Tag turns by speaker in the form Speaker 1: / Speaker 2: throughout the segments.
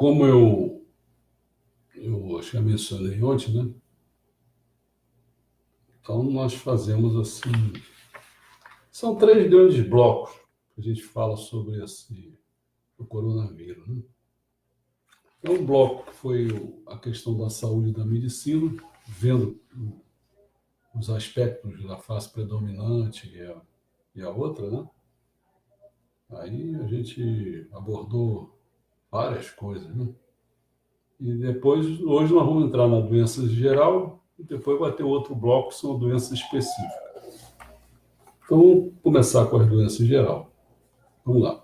Speaker 1: Como eu acho que eu mencionei ontem, né? Então, nós fazemos assim. São três grandes blocos que a gente fala sobre o coronavírus, né? É um bloco que foi a questão da saúde e da medicina, vendo os aspectos da face predominante e a outra, né? Aí a gente abordou várias coisas, né? E depois, hoje nós vamos entrar na doença geral e depois vai ter outro bloco que são doenças específicas. Então, vamos começar com as doenças em geral. Vamos lá.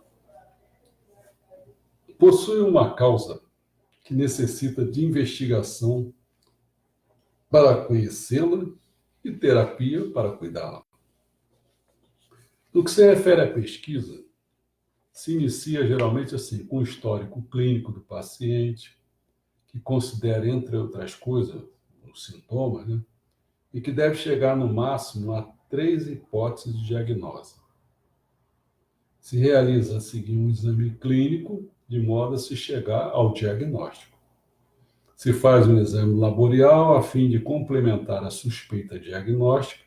Speaker 1: Possui uma causa que necessita de investigação para conhecê-la e terapia para cuidá-la. No que se refere à pesquisa, se inicia geralmente assim, com o histórico clínico do paciente, que considera, entre outras coisas, os sintomas, né? E que deve chegar no máximo a 3 hipóteses de diagnose. Se realiza a seguir um exame clínico, de modo a se chegar ao diagnóstico. Se faz um exame laboral a fim de complementar a suspeita diagnóstica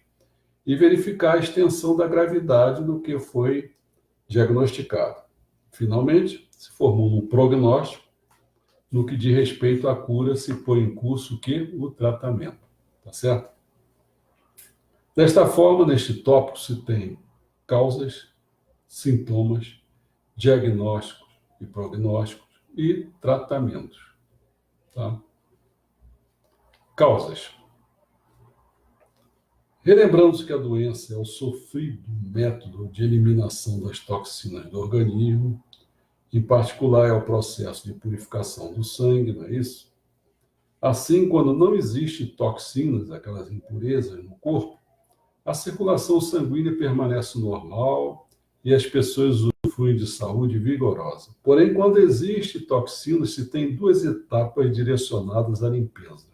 Speaker 1: e verificar a extensão da gravidade do que foi diagnosticado. Finalmente, se formou um prognóstico no que diz respeito à cura, se põe em curso o tratamento. Tá certo? Desta forma, neste tópico se tem causas, sintomas, diagnósticos e prognósticos e tratamentos. Tá? Causas. Relembrando que a doença é o sofrido método de eliminação das toxinas do organismo, em particular é o processo de purificação do sangue, não é isso? Assim, quando não existe toxinas, aquelas impurezas no corpo, a circulação sanguínea permanece normal e as pessoas usufruem de saúde vigorosa. Porém, quando existe toxinas, se tem 2 etapas direcionadas à limpeza.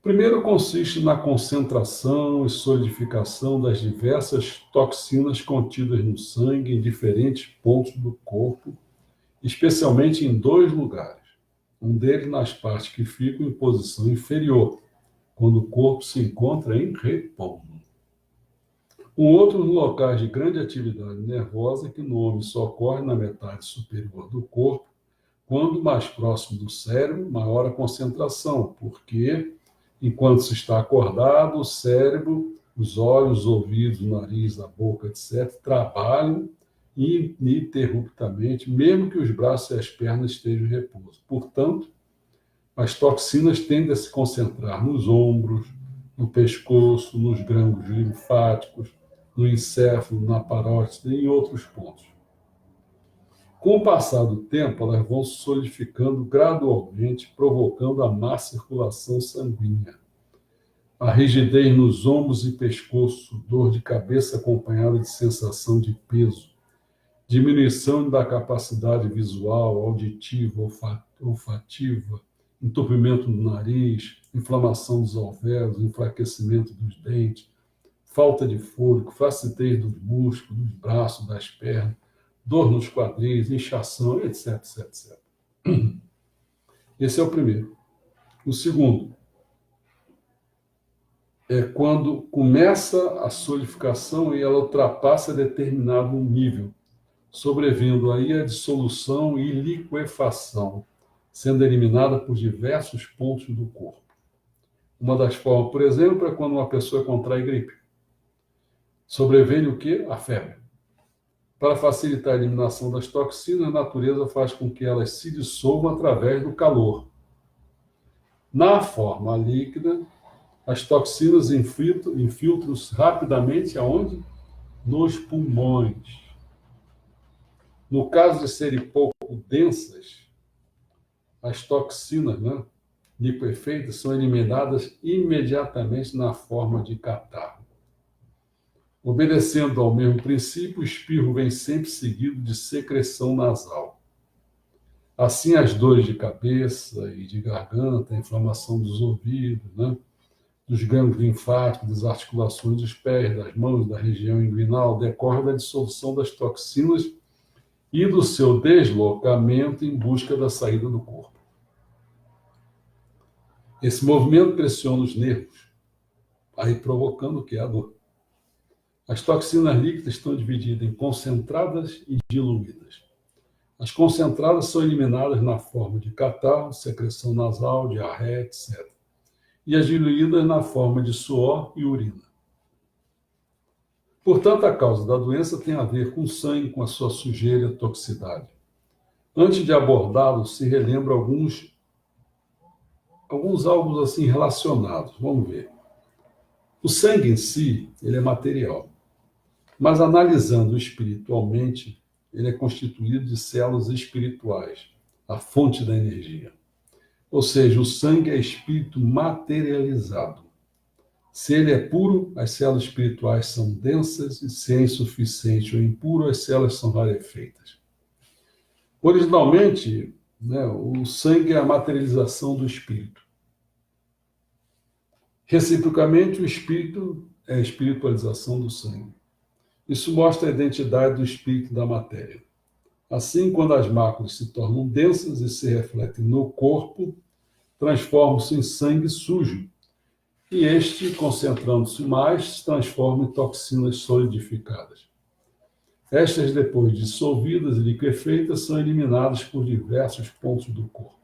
Speaker 1: Primeiro consiste na concentração e solidificação das diversas toxinas contidas no sangue em diferentes pontos do corpo, especialmente em 2 lugares. Um deles nas partes que ficam em posição inferior, quando o corpo se encontra em repouso. Um outro nos locais de grande atividade nervosa, que no homem só ocorre na metade superior do corpo, quando mais próximo do cérebro, maior a concentração, porque, enquanto se está acordado, o cérebro, os olhos, os ouvidos, o nariz, a boca, etc., trabalham ininterruptamente, mesmo que os braços e as pernas estejam em repouso. Portanto, as toxinas tendem a se concentrar nos ombros, no pescoço, nos grãos linfáticos, no encéfalo, na parótide e em outros pontos. Com o passar do tempo, elas vão se solidificando gradualmente, provocando a má circulação sanguínea. A rigidez nos ombros e pescoço, dor de cabeça acompanhada de sensação de peso, diminuição da capacidade visual, auditiva, olfativa, entupimento do nariz, inflamação dos alvéolos, enfraquecimento dos dentes, falta de fôlego, flacidez dos músculos, dos braços, das pernas, dor nos quadris, inchação, etc, etc, etc. Esse é o primeiro. O segundo é quando começa a solidificação e ela ultrapassa determinado nível, sobrevindo aí a dissolução e liquefação, sendo eliminada por diversos pontos do corpo. Uma das formas, por exemplo, é quando uma pessoa contrai gripe. Sobrevém o quê? A febre. Para facilitar a eliminação das toxinas, a natureza faz com que elas se dissolvam através do calor. Na forma líquida, as toxinas infiltram-se rapidamente aonde? Nos pulmões. No caso de serem pouco densas, as toxinas, né, liquefeitas são eliminadas imediatamente na forma de catarro. Obedecendo ao mesmo princípio, o espirro vem sempre seguido de secreção nasal. Assim, as dores de cabeça e de garganta, a inflamação dos ouvidos, né, dos gânglios linfáticos, das articulações dos pés, das mãos, da região inguinal, decorre da dissolução das toxinas e do seu deslocamento em busca da saída do corpo. Esse movimento pressiona os nervos, aí provocando o que é a dor. As toxinas líquidas estão divididas em concentradas e diluídas. As concentradas são eliminadas na forma de catarro, secreção nasal, diarreia, etc. E as diluídas na forma de suor e urina. Portanto, a causa da doença tem a ver com o sangue, com a sua sujeira e toxicidade. Antes de abordá-lo, se relembra alguns algo assim relacionados. Vamos ver. O sangue em si, ele é material. Mas analisando espiritualmente, ele é constituído de células espirituais, a fonte da energia. Ou seja, o sangue é espírito materializado. Se ele é puro, as células espirituais são densas, e se é insuficiente ou impuro, as células são rarefeitas. Originalmente, o sangue é a materialização do espírito. Reciprocamente, o espírito é a espiritualização do sangue. Isso mostra a identidade do espírito da matéria. Assim, quando as máculas se tornam densas e se refletem no corpo, transformam-se em sangue sujo, e este, concentrando-se mais, se transforma em toxinas solidificadas. Estas, depois dissolvidas e liquefeitas, são eliminadas por diversos pontos do corpo.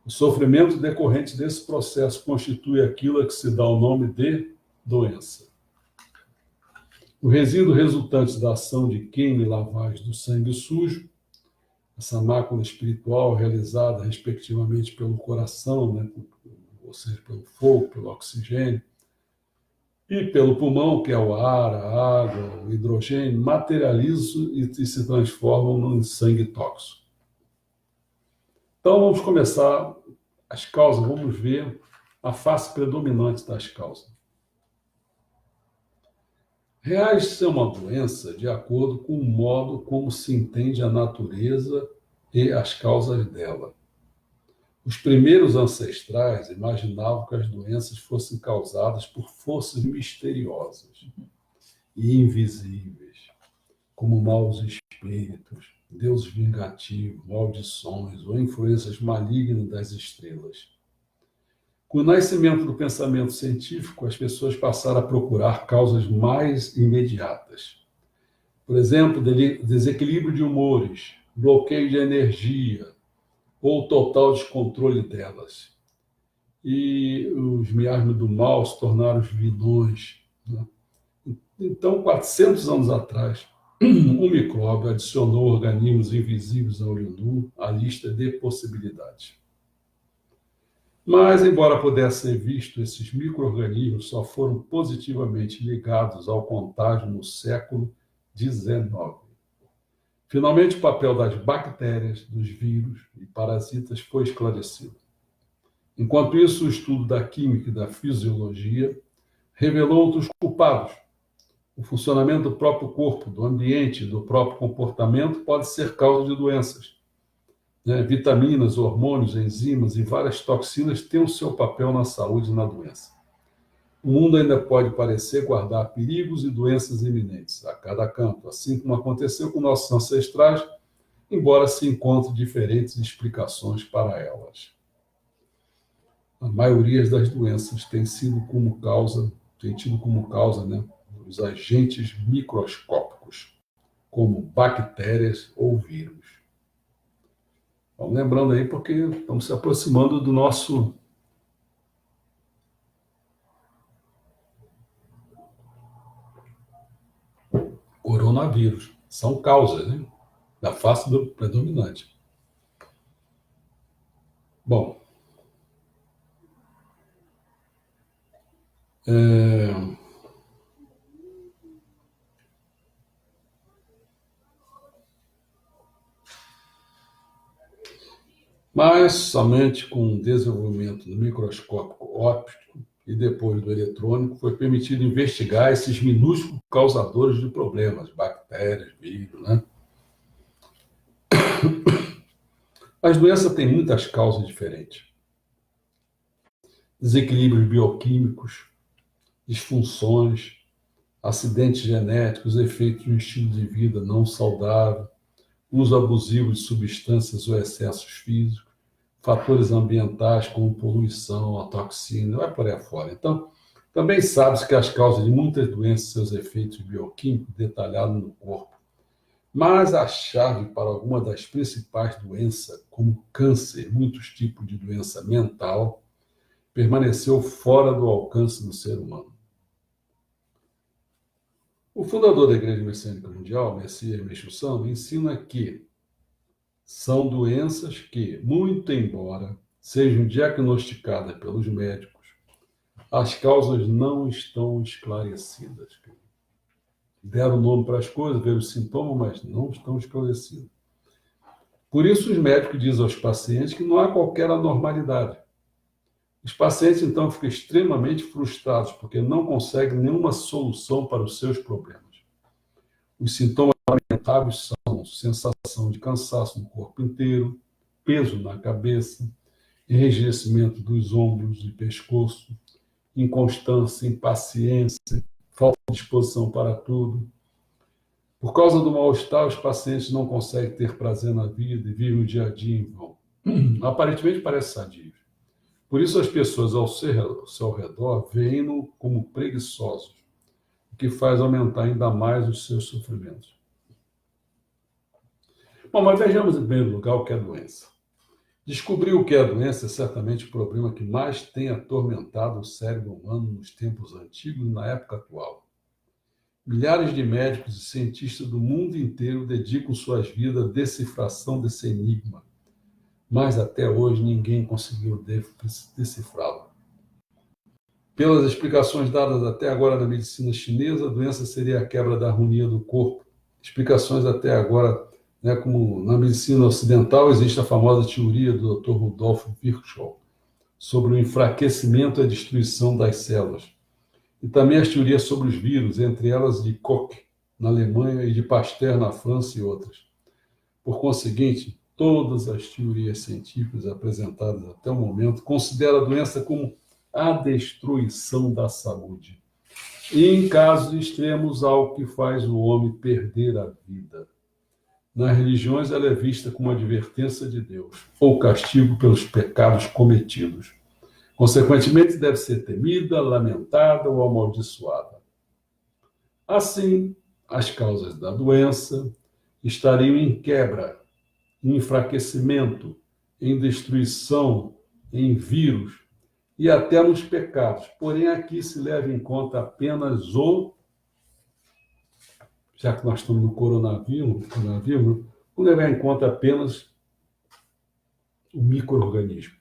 Speaker 1: O sofrimento decorrente desse processo constitui aquilo a que se dá o nome de doença. O resíduo resultante da ação de queima e lavagem do sangue sujo, essa mácula espiritual realizada respectivamente pelo coração, ou seja, pelo fogo, pelo oxigênio, e pelo pulmão, que é o ar, a água, o hidrogênio, materializam e se transformam em sangue tóxico. Então, vamos começar as causas, vamos ver a face predominante das causas. Reage-se a uma doença de acordo com o modo como se entende a natureza e as causas dela. Os primeiros ancestrais imaginavam que as doenças fossem causadas por forças misteriosas e invisíveis, como maus espíritos, deuses vingativos, maldições ou influências malignas das estrelas. Com o nascimento do pensamento científico, as pessoas passaram a procurar causas mais imediatas. Por exemplo, desequilíbrio de humores, bloqueio de energia ou total descontrole delas. E os miasmas do mal se tornaram os vilões. Então, 400 anos atrás, um micróbio adicionou organismos invisíveis a olho nu à lista de possibilidades. Mas, embora pudesse ser visto, esses micro-organismos só foram positivamente ligados ao contágio no século XIX. Finalmente, o papel das bactérias, dos vírus e parasitas foi esclarecido. Enquanto isso, o estudo da química e da fisiologia revelou outros culpados. O funcionamento do próprio corpo, do ambiente, do próprio comportamento pode ser causa de doenças. Vitaminas, hormônios, enzimas e várias toxinas têm o seu papel na saúde e na doença. O mundo ainda pode parecer guardar perigos e doenças iminentes a cada canto, assim como aconteceu com nossos ancestrais, embora se encontrem diferentes explicações para elas. A maioria das doenças tem tido como causa, os agentes microscópicos, como bactérias ou vírus. Vamos lembrando aí, porque estamos se aproximando do nosso coronavírus. São causas, da face do predominante. Bom, mas somente com o desenvolvimento do microscópio óptico e depois do eletrônico foi permitido investigar esses minúsculos causadores de problemas, bactérias, vírus, As doenças têm muitas causas diferentes. Desequilíbrios bioquímicos, disfunções, acidentes genéticos, efeitos de um estilo de vida não saudável, uso abusivo de substâncias ou excessos físicos, fatores ambientais como poluição, a toxina, vai por aí afora. Então, também sabe-se que as causas de muitas doenças e seus efeitos bioquímicos detalhados no corpo. Mas a chave para alguma das principais doenças, como câncer, muitos tipos de doença mental, permaneceu fora do alcance do ser humano. O fundador da Igreja Messiânica Mundial, Messias Meixo-Sama, ensina que são doenças que, muito embora sejam diagnosticadas pelos médicos, as causas não estão esclarecidas. Deram nome para as coisas, veem os sintomas, mas não estão esclarecidos. Por isso, os médicos dizem aos pacientes que não há qualquer anormalidade. Os pacientes, então, ficam extremamente frustrados porque não conseguem nenhuma solução para os seus problemas. Os sintomas lamentáveis são sensação de cansaço no corpo inteiro, peso na cabeça, enrijecimento dos ombros e pescoço, inconstância, impaciência, falta de disposição para tudo. Por causa do mal-estar, os pacientes não conseguem ter prazer na vida e vivem o dia a dia em vão. Aparentemente parece sadio. Por isso as pessoas ao seu redor veem-no como preguiçosos, o que faz aumentar ainda mais os seus sofrimentos. Bom, mas vejamos em primeiro lugar o que é doença. Descobrir o que é doença é certamente o problema que mais tem atormentado o cérebro humano nos tempos antigos e na época atual. Milhares de médicos e cientistas do mundo inteiro dedicam suas vidas à decifração desse enigma, mas até hoje ninguém conseguiu decifrá-lo. Pelas explicações dadas até agora na medicina chinesa, a doença seria a quebra da harmonia do corpo. Explicações até agora, como na medicina ocidental, existe a famosa teoria do Dr. Rudolf Virchow sobre o enfraquecimento e a destruição das células. E também as teorias sobre os vírus, entre elas de Koch, na Alemanha, e de Pasteur, na França, e outras. Por conseguinte, todas as teorias científicas apresentadas até o momento consideram a doença como a destruição da saúde. E, em casos extremos, algo que faz o homem perder a vida. Nas religiões, ela é vista como advertência de Deus, ou castigo pelos pecados cometidos. Consequentemente, deve ser temida, lamentada ou amaldiçoada. Assim, as causas da doença estariam em quebra, em enfraquecimento, em destruição, em vírus e até nos pecados. Porém, aqui se leva em conta apenas já que nós estamos no coronavírus, vamos levar em conta apenas o micro-organismo.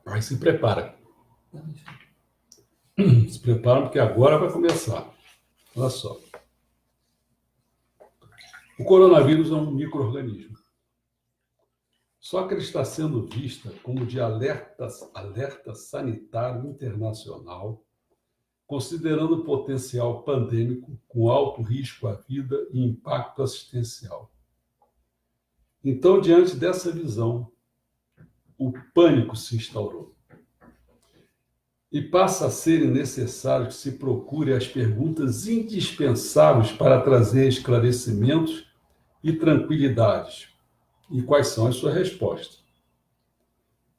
Speaker 1: Aí se prepara. Se prepara porque agora vai começar. Olha só. O coronavírus é um micro-organismo. Só que ele está sendo visto como de alerta sanitário internacional, considerando o potencial pandêmico com alto risco à vida e impacto assistencial. Então, diante dessa visão, o pânico se instaurou. E passa a ser necessário que se procure as perguntas indispensáveis para trazer esclarecimentos e tranquilidades. E quais são as suas respostas?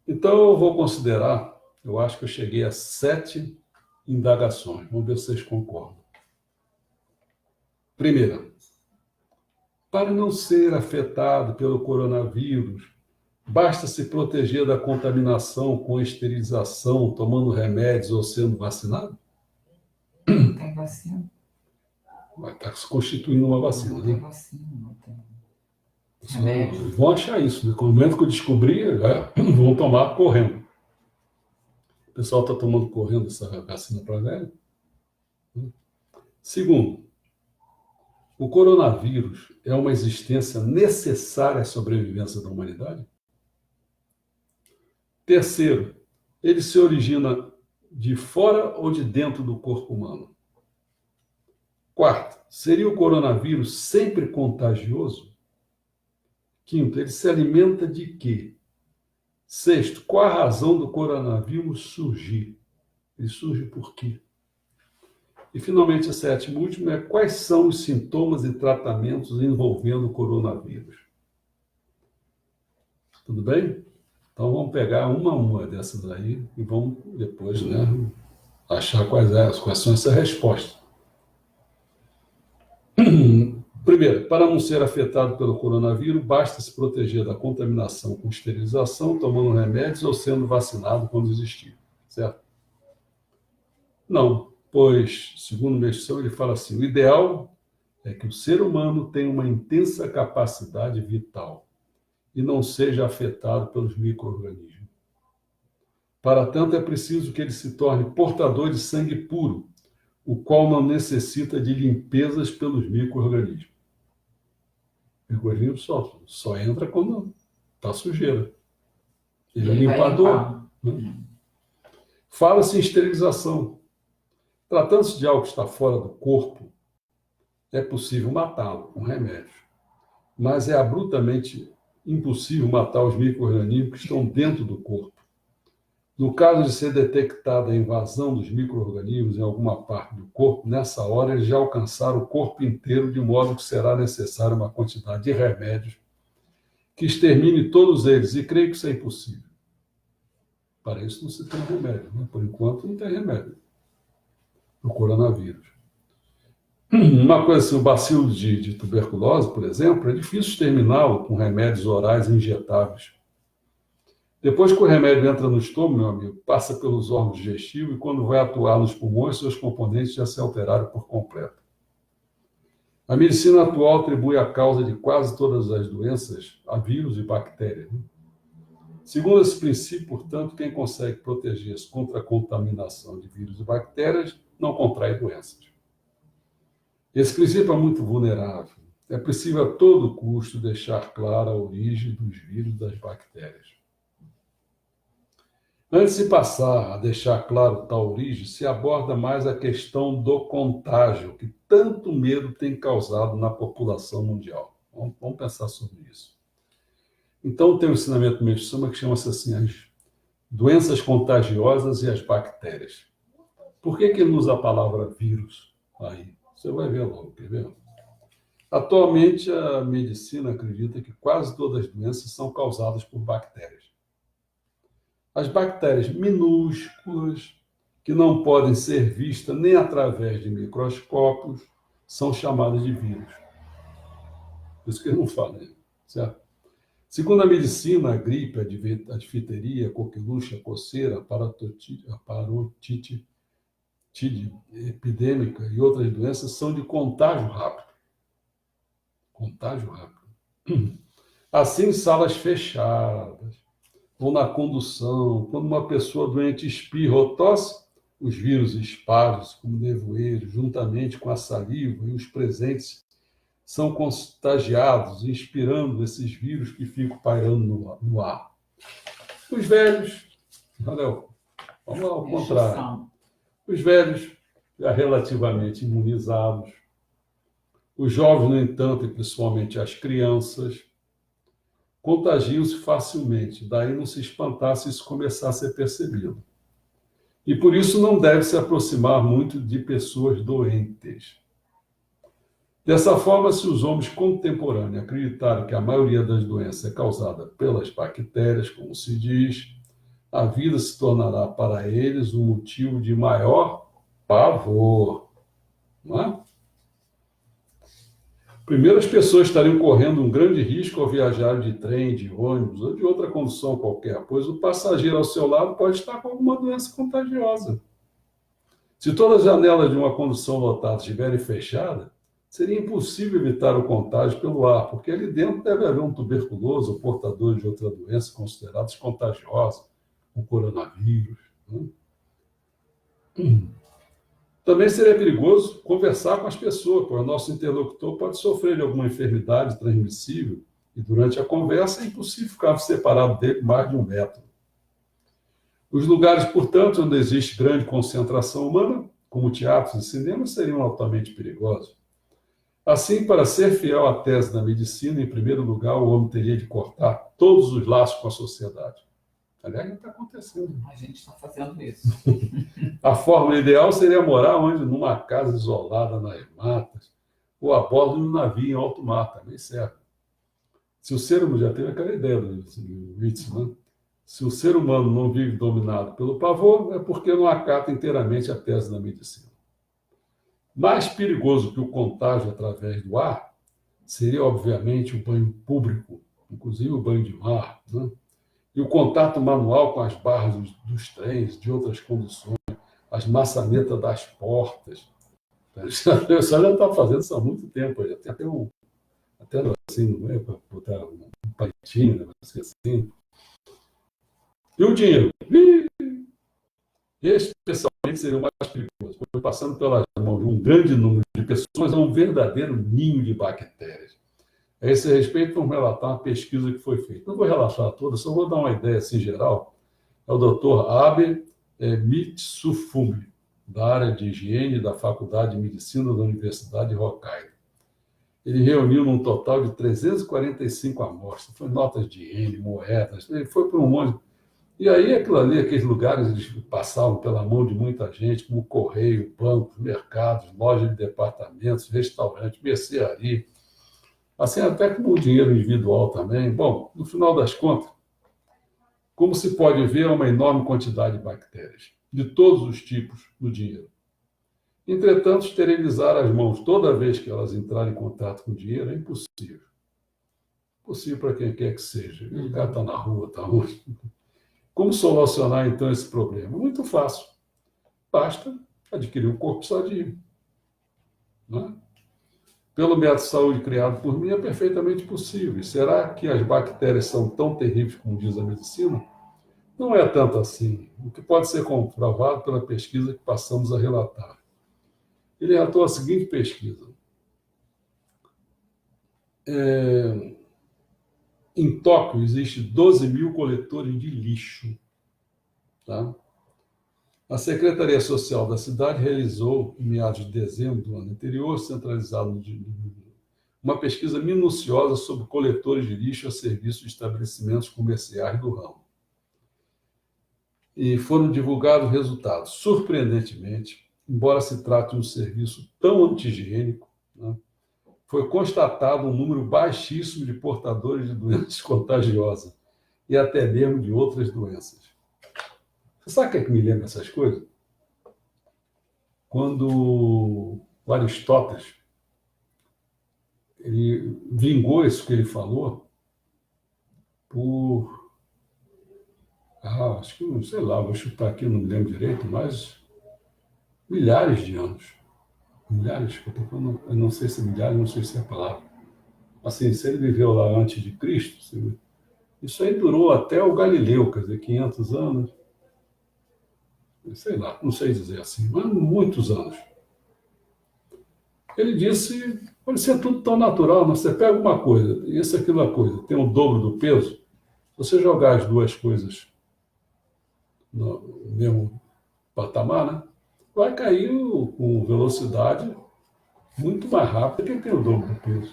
Speaker 1: Então, eu vou considerar, eu acho que eu cheguei a 7 indagações. Vamos ver se vocês concordam. Primeira, para não ser afetado pelo coronavírus, basta se proteger da contaminação com esterilização, tomando remédios ou sendo vacinado?
Speaker 2: Não tem vacina.
Speaker 1: Vai estar se constituindo uma vacina,
Speaker 2: Não tem
Speaker 1: né?
Speaker 2: vacina, não tem.
Speaker 1: Vão achar isso, né? No momento que eu descobrir, vão tomar correndo. O pessoal está tomando correndo essa vacina para velho. Segundo, o coronavírus é uma existência necessária à sobrevivência da humanidade? Terceiro, ele se origina de fora ou de dentro do corpo humano? Quarto, seria o coronavírus sempre contagioso? Quinto, ele se alimenta de quê? Sexto, qual a razão do coronavírus surgir? Ele surge por quê? E, finalmente, a sétima e última é quais são os sintomas e tratamentos envolvendo o coronavírus. Tudo bem? Então, vamos pegar uma a uma dessas aí e vamos depois, achar quais são essas respostas. Primeiro, para não ser afetado pelo coronavírus, basta se proteger da contaminação com esterilização, tomando remédios ou sendo vacinado quando existir, certo? Não, pois, segundo Meixão, ele fala assim, o ideal é que o ser humano tenha uma intensa capacidade vital e não seja afetado pelos micro-organismos. Para tanto, é preciso que ele se torne portador de sangue puro, o qual não necessita de limpezas pelos micro-organismos. O micro-organismo só entra quando está sujeira. Ele é limpador. Né? Fala-se em esterilização. Tratando-se de algo que está fora do corpo, é possível matá-lo com remédios, mas é abruptamente impossível matar os micro-organismos que estão dentro do corpo. No caso de ser detectada a invasão dos micro-organismos em alguma parte do corpo, nessa hora eles já alcançaram o corpo inteiro, de modo que será necessária uma quantidade de remédios que extermine todos eles, e creio que isso é impossível. Para isso não se tem remédio, né? Por enquanto não tem remédio para o coronavírus. Uma coisa assim, o bacilo de tuberculose, por exemplo, é difícil exterminá-lo com remédios orais injetáveis. Depois que o remédio entra no estômago, meu amigo, passa pelos órgãos digestivos e quando vai atuar nos pulmões, seus componentes já se alteraram por completo. A medicina atual atribui a causa de quase todas as doenças a vírus e bactérias. Né? Segundo esse princípio, portanto, quem consegue proteger-se contra a contaminação de vírus e bactérias não contrai doenças. Esse princípio é muito vulnerável. É possível a todo custo deixar clara a origem dos vírus e das bactérias. Antes de passar a deixar claro tal origem, se aborda mais a questão do contágio, que tanto medo tem causado na população mundial. Vamos pensar sobre isso. Então, tem um ensinamento do Meixama que chama-se assim, as doenças contagiosas e as bactérias. Por que ele usa a palavra vírus aí? Você vai ver logo, quer ver? Atualmente, a medicina acredita que quase todas as doenças são causadas por bactérias. As bactérias minúsculas, que não podem ser vistas nem através de microscópios, são chamadas de vírus. Por isso que eu não falei, certo? Segundo a medicina, a gripe, a difteria, a coqueluche, a coceira, a parotite epidêmica e outras doenças são de contágio rápido. Contágio rápido. Assim, salas fechadas, ou na condução, quando uma pessoa doente espirra ou tosse, os vírus espalham-se como nevoeiro, juntamente com a saliva e os presentes são contagiados, inspirando esses vírus que ficam pairando no ar. Os velhos, valeu, vamos lá ao contrário. Os velhos, já relativamente imunizados. Os jovens, no entanto, e principalmente as crianças, contagiam-se facilmente, daí não se espantar se isso começar a ser percebido. E por isso não deve se aproximar muito de pessoas doentes. Dessa forma, se os homens contemporâneos acreditarem que a maioria das doenças é causada pelas bactérias, como se diz, a vida se tornará para eles um motivo de maior pavor. Não é? Primeiro, as pessoas estariam correndo um grande risco ao viajar de trem, de ônibus ou de outra condução qualquer, pois o passageiro ao seu lado pode estar com alguma doença contagiosa. Se todas as janelas de uma condução lotada estiverem fechadas, seria impossível evitar o contágio pelo ar, porque ali dentro deve haver um tuberculoso ou portador de outra doença considerados contagiosa, o coronavírus. Né? Também seria perigoso conversar com as pessoas, pois o nosso interlocutor pode sofrer de alguma enfermidade transmissível e durante a conversa é impossível ficar separado dele mais de 1 metro. Os lugares, portanto, onde existe grande concentração humana, como teatros e cinemas, seriam altamente perigosos. Assim, para ser fiel à tese da medicina, em primeiro lugar, o homem teria de cortar todos os laços com a sociedade. Aliás, já está acontecendo.
Speaker 2: A gente está fazendo isso.
Speaker 1: A fórmula ideal seria morar onde? Numa casa isolada nas matas, ou a bordo de um navio em alto mar, também serve. Se o ser humano, já teve aquela ideia do Wittgenstein, né? Se o ser humano não vive dominado pelo pavor, é porque não acata inteiramente a tese da medicina. Mais perigoso que o contágio através do ar seria, obviamente, o banho público, inclusive o banho de mar, né? E o contato manual com as barras dos trens, de outras conduções, as maçanetas das portas. O pessoal já está fazendo isso há muito tempo, já tem até assim, não é? Para botar um palitinho, assim. E o dinheiro? Especialmente seria o mais perigoso, foi passando pela mão de um grande número de pessoas a um verdadeiro ninho de bactérias. A esse respeito, vamos relatar uma pesquisa que foi feita. Não vou relatar toda, só vou dar uma ideia assim geral. É o Dr. Abe Mitsufumi, da área de higiene da Faculdade de Medicina da Universidade de Hokkaido. Ele reuniu num total de 345 amostras, foi notas de higiene, moedas, ele foi para um monte. E aí, aquilo ali, aqueles lugares, eles passavam pela mão de muita gente, como correio, bancos, mercados, lojas de departamentos, restaurantes, mercearia, assim, até como o dinheiro individual também. Bom, no final das contas, como se pode ver, há uma enorme quantidade de bactérias, de todos os tipos, no dinheiro. Entretanto, esterilizar as mãos toda vez que elas entrarem em contato com o dinheiro é impossível. Impossível para quem quer que seja. O cara está na rua, está onde? Como solucionar, então, esse problema? Muito fácil. Basta adquirir um corpo sadio. Não é? Pelo método de saúde criado por mim, é perfeitamente possível. E será que as bactérias são tão terríveis como diz a medicina? Não é tanto assim, o que pode ser comprovado pela pesquisa que passamos a relatar. Ele relatou a seguinte pesquisa. Em Tóquio, existe 12 mil coletores de lixo. Tá? A Secretaria Social da cidade realizou, em meados de dezembro do ano anterior, centralizado uma pesquisa minuciosa sobre coletores de lixo a serviço de estabelecimentos comerciais do ramo. E foram divulgados resultados. Surpreendentemente, embora se trate de um serviço tão anti-higiênico, né, foi constatado um número baixíssimo de portadores de doenças contagiosas e até mesmo de outras doenças. Você sabe o que é que me lembra essas coisas? Quando o Aristóteles ele vingou isso que ele falou por, acho que, não sei lá, vou chutar aqui, não me lembro direito, mas milhares de anos. Milhares, eu não sei se milhares, não sei se é a palavra. Assim, se ele viveu lá antes de Cristo, isso aí durou até o Galileu, quer dizer, 500 anos, sei lá, não sei dizer assim, mas muitos anos. Ele disse, pode ser tudo tão natural, mas você pega uma coisa, isso, aquela coisa, tem o dobro do peso, se você jogar as duas coisas no mesmo patamar, né, vai cair com velocidade muito mais rápida que tem o dobro do peso.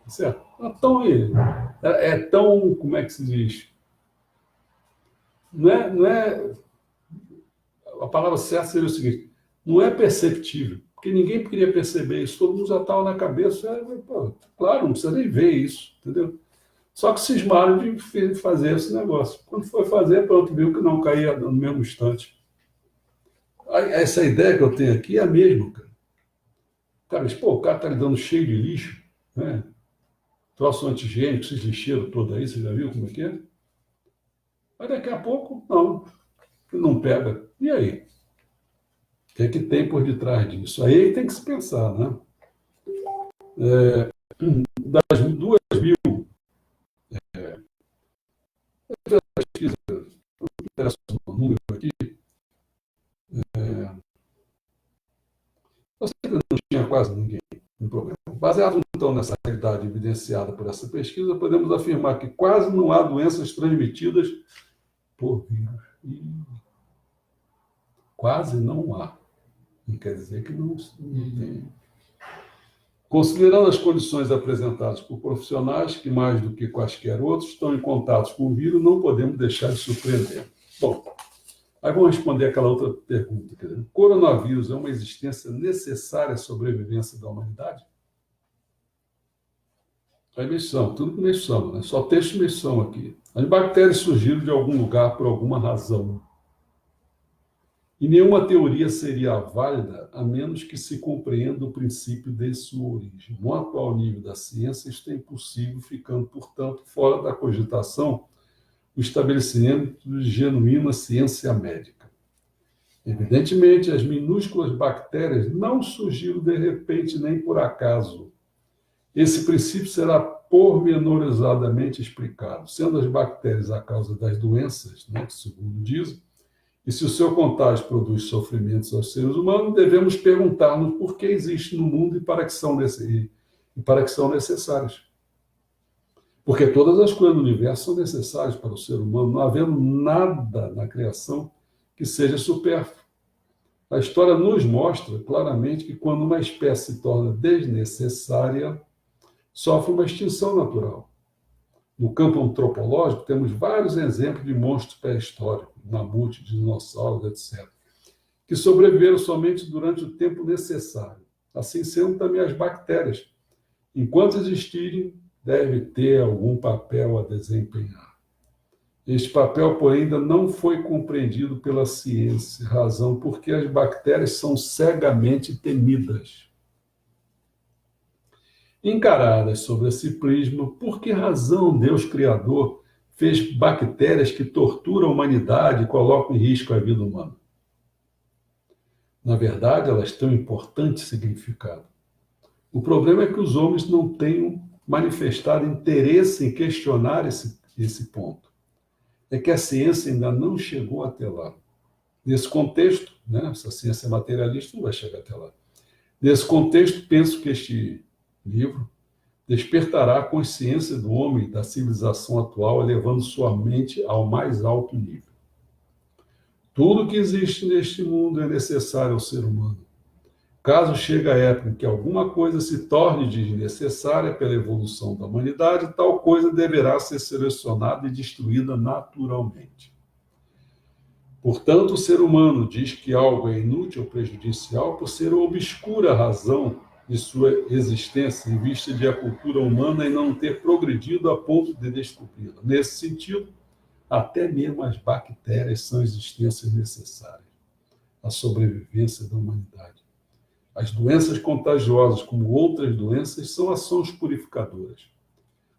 Speaker 1: Certo? Então, é tão, como é que se diz? Não é, a palavra certa seria o seguinte, não é perceptível, porque ninguém queria perceber isso, todo mundo já estava na cabeça, pô, claro, não precisa nem ver isso, entendeu? Só que cismaram de fazer esse negócio. Quando foi fazer, pronto, viu que não caía no mesmo instante. Essa ideia que eu tenho aqui é a mesma, cara. Cara, diz, pô, o cara está lhe dando cheio de lixo, né? Troço antigênico, esses lixeiros todos aí, você já viu como é que é? Mas daqui a pouco, não pega. E aí? O que é que tem por detrás disso? Aí tem que se pensar, né? Das 2.000 pesquisas, não interessa o número aqui, eu sei que não tinha quase ninguém no programa. Baseado, então, nessa realidade evidenciada por essa pesquisa, podemos afirmar que quase não há doenças transmitidas por vírus. Quase não há. Não quer dizer que não tem. Considerando as condições apresentadas por profissionais que, mais do que quaisquer outros, estão em contato com o vírus, não podemos deixar de surpreender. Bom, aí vamos responder aquela outra pergunta. O coronavírus é uma existência necessária à sobrevivência da humanidade? A emissão, tudo com emissão, né? Só texto e emissão aqui. As bactérias surgiram de algum lugar por alguma razão. E nenhuma teoria seria válida a menos que se compreenda o princípio de sua origem. No atual nível da ciência, isto é impossível, ficando, portanto, fora da cogitação o estabelecimento de genuína ciência médica. Evidentemente, as minúsculas bactérias não surgiram de repente nem por acaso. Esse princípio será pormenorizadamente explicado, sendo as bactérias a causa das doenças, né, segundo dizem, e se o seu contágio produz sofrimentos aos seres humanos, devemos perguntar-nos por que existe no mundo e para que são necessárias. Porque todas as coisas do universo são necessárias para o ser humano, não havendo nada na criação que seja supérfluo. A história nos mostra claramente que quando uma espécie se torna desnecessária, sofre uma extinção natural. No campo antropológico, temos vários exemplos de monstros pré-históricos, mamute, dinossauros, etc., que sobreviveram somente durante o tempo necessário. Assim sendo também as bactérias. Enquanto existirem, deve ter algum papel a desempenhar. Este papel, porém, ainda não foi compreendido pela ciência, razão porque as bactérias são cegamente temidas. Encaradas sobre esse prisma, por que razão Deus Criador fez bactérias que torturam a humanidade e colocam em risco a vida humana? Na verdade, elas têm um importante significado. O problema é que os homens não tenham manifestado interesse em questionar esse ponto. É que a ciência ainda não chegou até lá. Nesse contexto, né, essa ciência materialista não vai chegar até lá. Nesse contexto, penso que este livro despertará a consciência do homem e da civilização atual, elevando sua mente ao mais alto nível. Tudo que existe neste mundo é necessário ao ser humano. Caso chegue a época em que alguma coisa se torne desnecessária pela evolução da humanidade, tal coisa deverá ser selecionada e destruída naturalmente. Portanto, o ser humano diz que algo é inútil ou prejudicial por ser obscura a razão de sua existência em vista de a cultura humana e não ter progredido a ponto de descobri-la. Nesse sentido, até mesmo as bactérias são existências necessárias à sobrevivência da humanidade. As doenças contagiosas, como outras doenças, são ações purificadoras.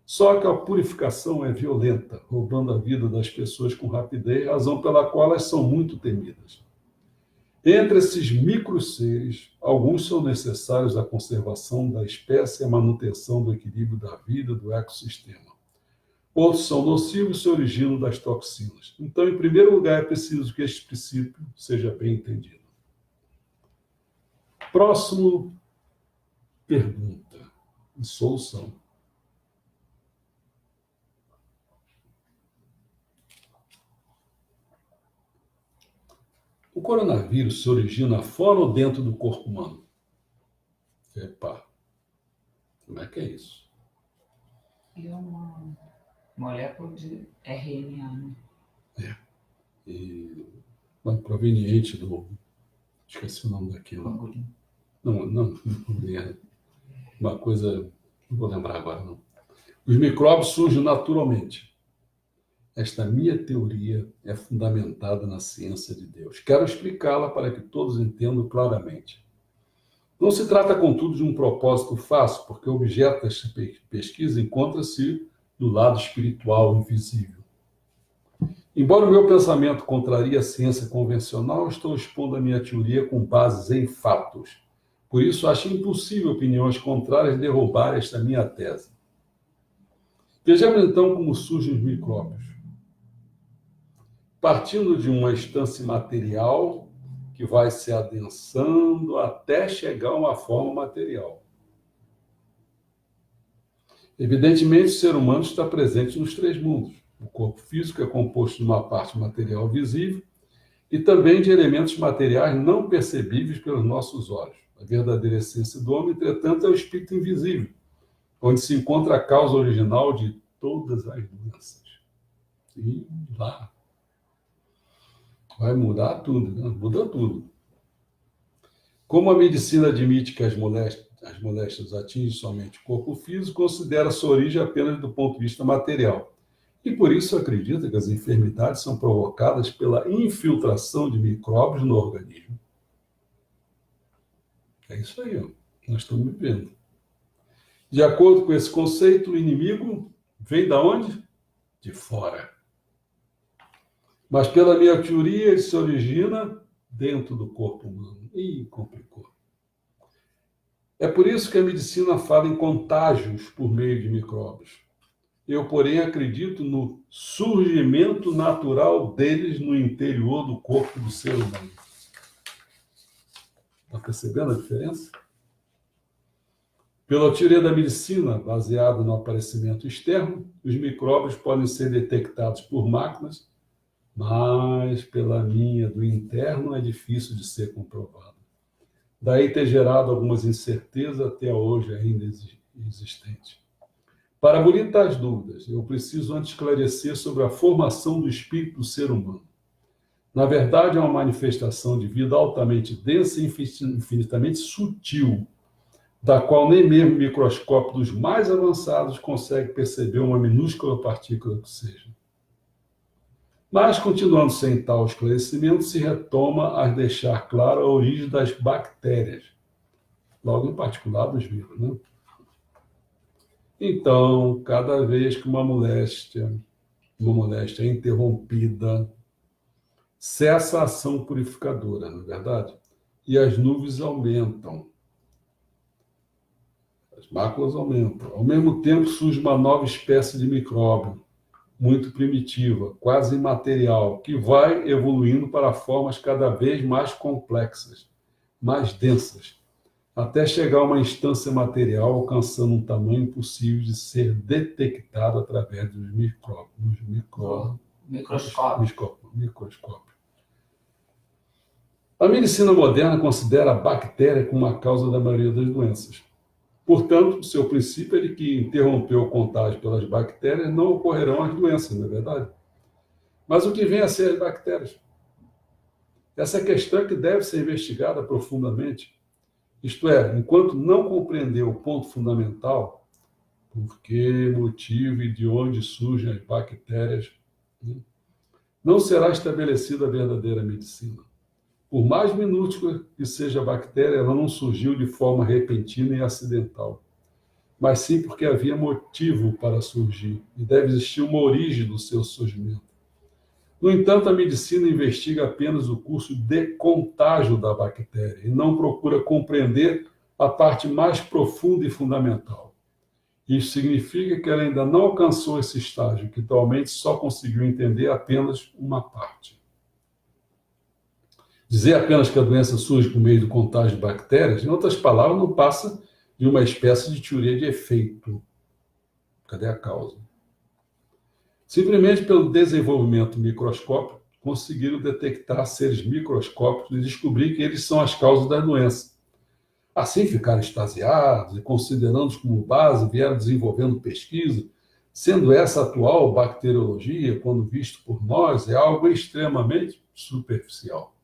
Speaker 1: Só que a purificação é violenta, roubando a vida das pessoas com rapidez, razão pela qual elas são muito temidas. Entre esses microseres, alguns são necessários à conservação da espécie e à manutenção do equilíbrio da vida do ecossistema. Outros são nocivos e se originam das toxinas. Então, em primeiro lugar, é preciso que este princípio seja bem entendido. Próximo pergunta e solução. O coronavírus se origina fora ou dentro do corpo humano? Epa, como é que é isso?
Speaker 2: É uma molécula de RNA, né?
Speaker 1: E proveniente do... Esqueci o nome daquilo.
Speaker 2: Pangolin.
Speaker 1: Não, é uma coisa... Não vou lembrar agora, não. Os micróbios surgem naturalmente. Esta minha teoria é fundamentada na ciência de Deus. Quero explicá-la para que todos entendam claramente. Não se trata, contudo, de um propósito fácil, porque o objeto desta pesquisa encontra-se do lado espiritual invisível. Embora o meu pensamento contrarie a ciência convencional, estou expondo a minha teoria com bases em fatos. Por isso, acho impossível opiniões contrárias derrubar esta minha tese. Vejamos, então, como surgem os micróbios. Partindo de uma instância material que vai se adensando até chegar a uma forma material. Evidentemente, o ser humano está presente nos três mundos. O corpo físico é composto de uma parte material visível e também de elementos materiais não percebíveis pelos nossos olhos. A verdadeira essência do homem, entretanto, é o espírito invisível, onde se encontra a causa original de todas as doenças. E lá vai mudar tudo, né? Muda tudo. Como a medicina admite que as moléstias atingem somente o corpo físico, considera sua origem apenas do ponto de vista material. E por isso acredita que as enfermidades são provocadas pela infiltração de micróbios no organismo. É isso aí, ó. Nós estamos vivendo. De acordo com esse conceito, o inimigo vem da onde? De fora. Mas pela minha teoria, ele se origina dentro do corpo humano. Ih, complicou. É por isso que a medicina fala em contágios por meio de micróbios. Eu, porém, acredito no surgimento natural deles no interior do corpo do ser humano. Está percebendo a diferença? Pela teoria da medicina, baseada no aparecimento externo, os micróbios podem ser detectados por máquinas, mas pela minha do interno é difícil de ser comprovado. Daí ter gerado algumas incertezas até hoje ainda existentes. Para abolir tais dúvidas, eu preciso antes esclarecer sobre a formação do espírito do ser humano. Na verdade, é uma manifestação de vida altamente densa e infinitamente sutil, da qual nem mesmo o microscópio dos mais avançados consegue perceber uma minúscula partícula que seja. Mas, continuando sem tal esclarecimento, se retoma a deixar clara a origem das bactérias, logo em particular dos vírus, né? Então, cada vez que uma moléstia é interrompida, cessa a ação purificadora, não é verdade? E as nuvens aumentam. As máculas aumentam. Ao mesmo tempo, surge uma nova espécie de micróbio, muito primitiva, quase imaterial, que vai evoluindo para formas cada vez mais complexas, mais densas, até chegar a uma instância material, alcançando um tamanho impossível de ser detectado através dos microscópios. A medicina moderna considera a bactéria como a causa da maioria das doenças. Portanto, o seu princípio é de que interrompeu o contágio pelas bactérias, não ocorrerão as doenças, não é verdade? Mas o que vem a ser as bactérias? Essa é a questão que deve ser investigada profundamente. Isto é, enquanto não compreender o ponto fundamental, por que, motivo e de onde surgem as bactérias, não será estabelecida a verdadeira medicina. Por mais minúscula que seja a bactéria, ela não surgiu de forma repentina e acidental, mas sim porque havia motivo para surgir, e deve existir uma origem do seu surgimento. No entanto, a medicina investiga apenas o curso de contágio da bactéria e não procura compreender a parte mais profunda e fundamental. Isso significa que ela ainda não alcançou esse estágio, que atualmente só conseguiu entender apenas uma parte. Dizer apenas que a doença surge por meio do contágio de bactérias, em outras palavras, não passa de uma espécie de teoria de efeito. Cadê a causa? Simplesmente pelo desenvolvimento microscópico, conseguiram detectar seres microscópicos e descobrir que eles são as causas da doença. Assim ficaram extasiados e, considerando-os como base, vieram desenvolvendo pesquisa, sendo essa atual bacteriologia, quando visto por nós, é algo extremamente superficial.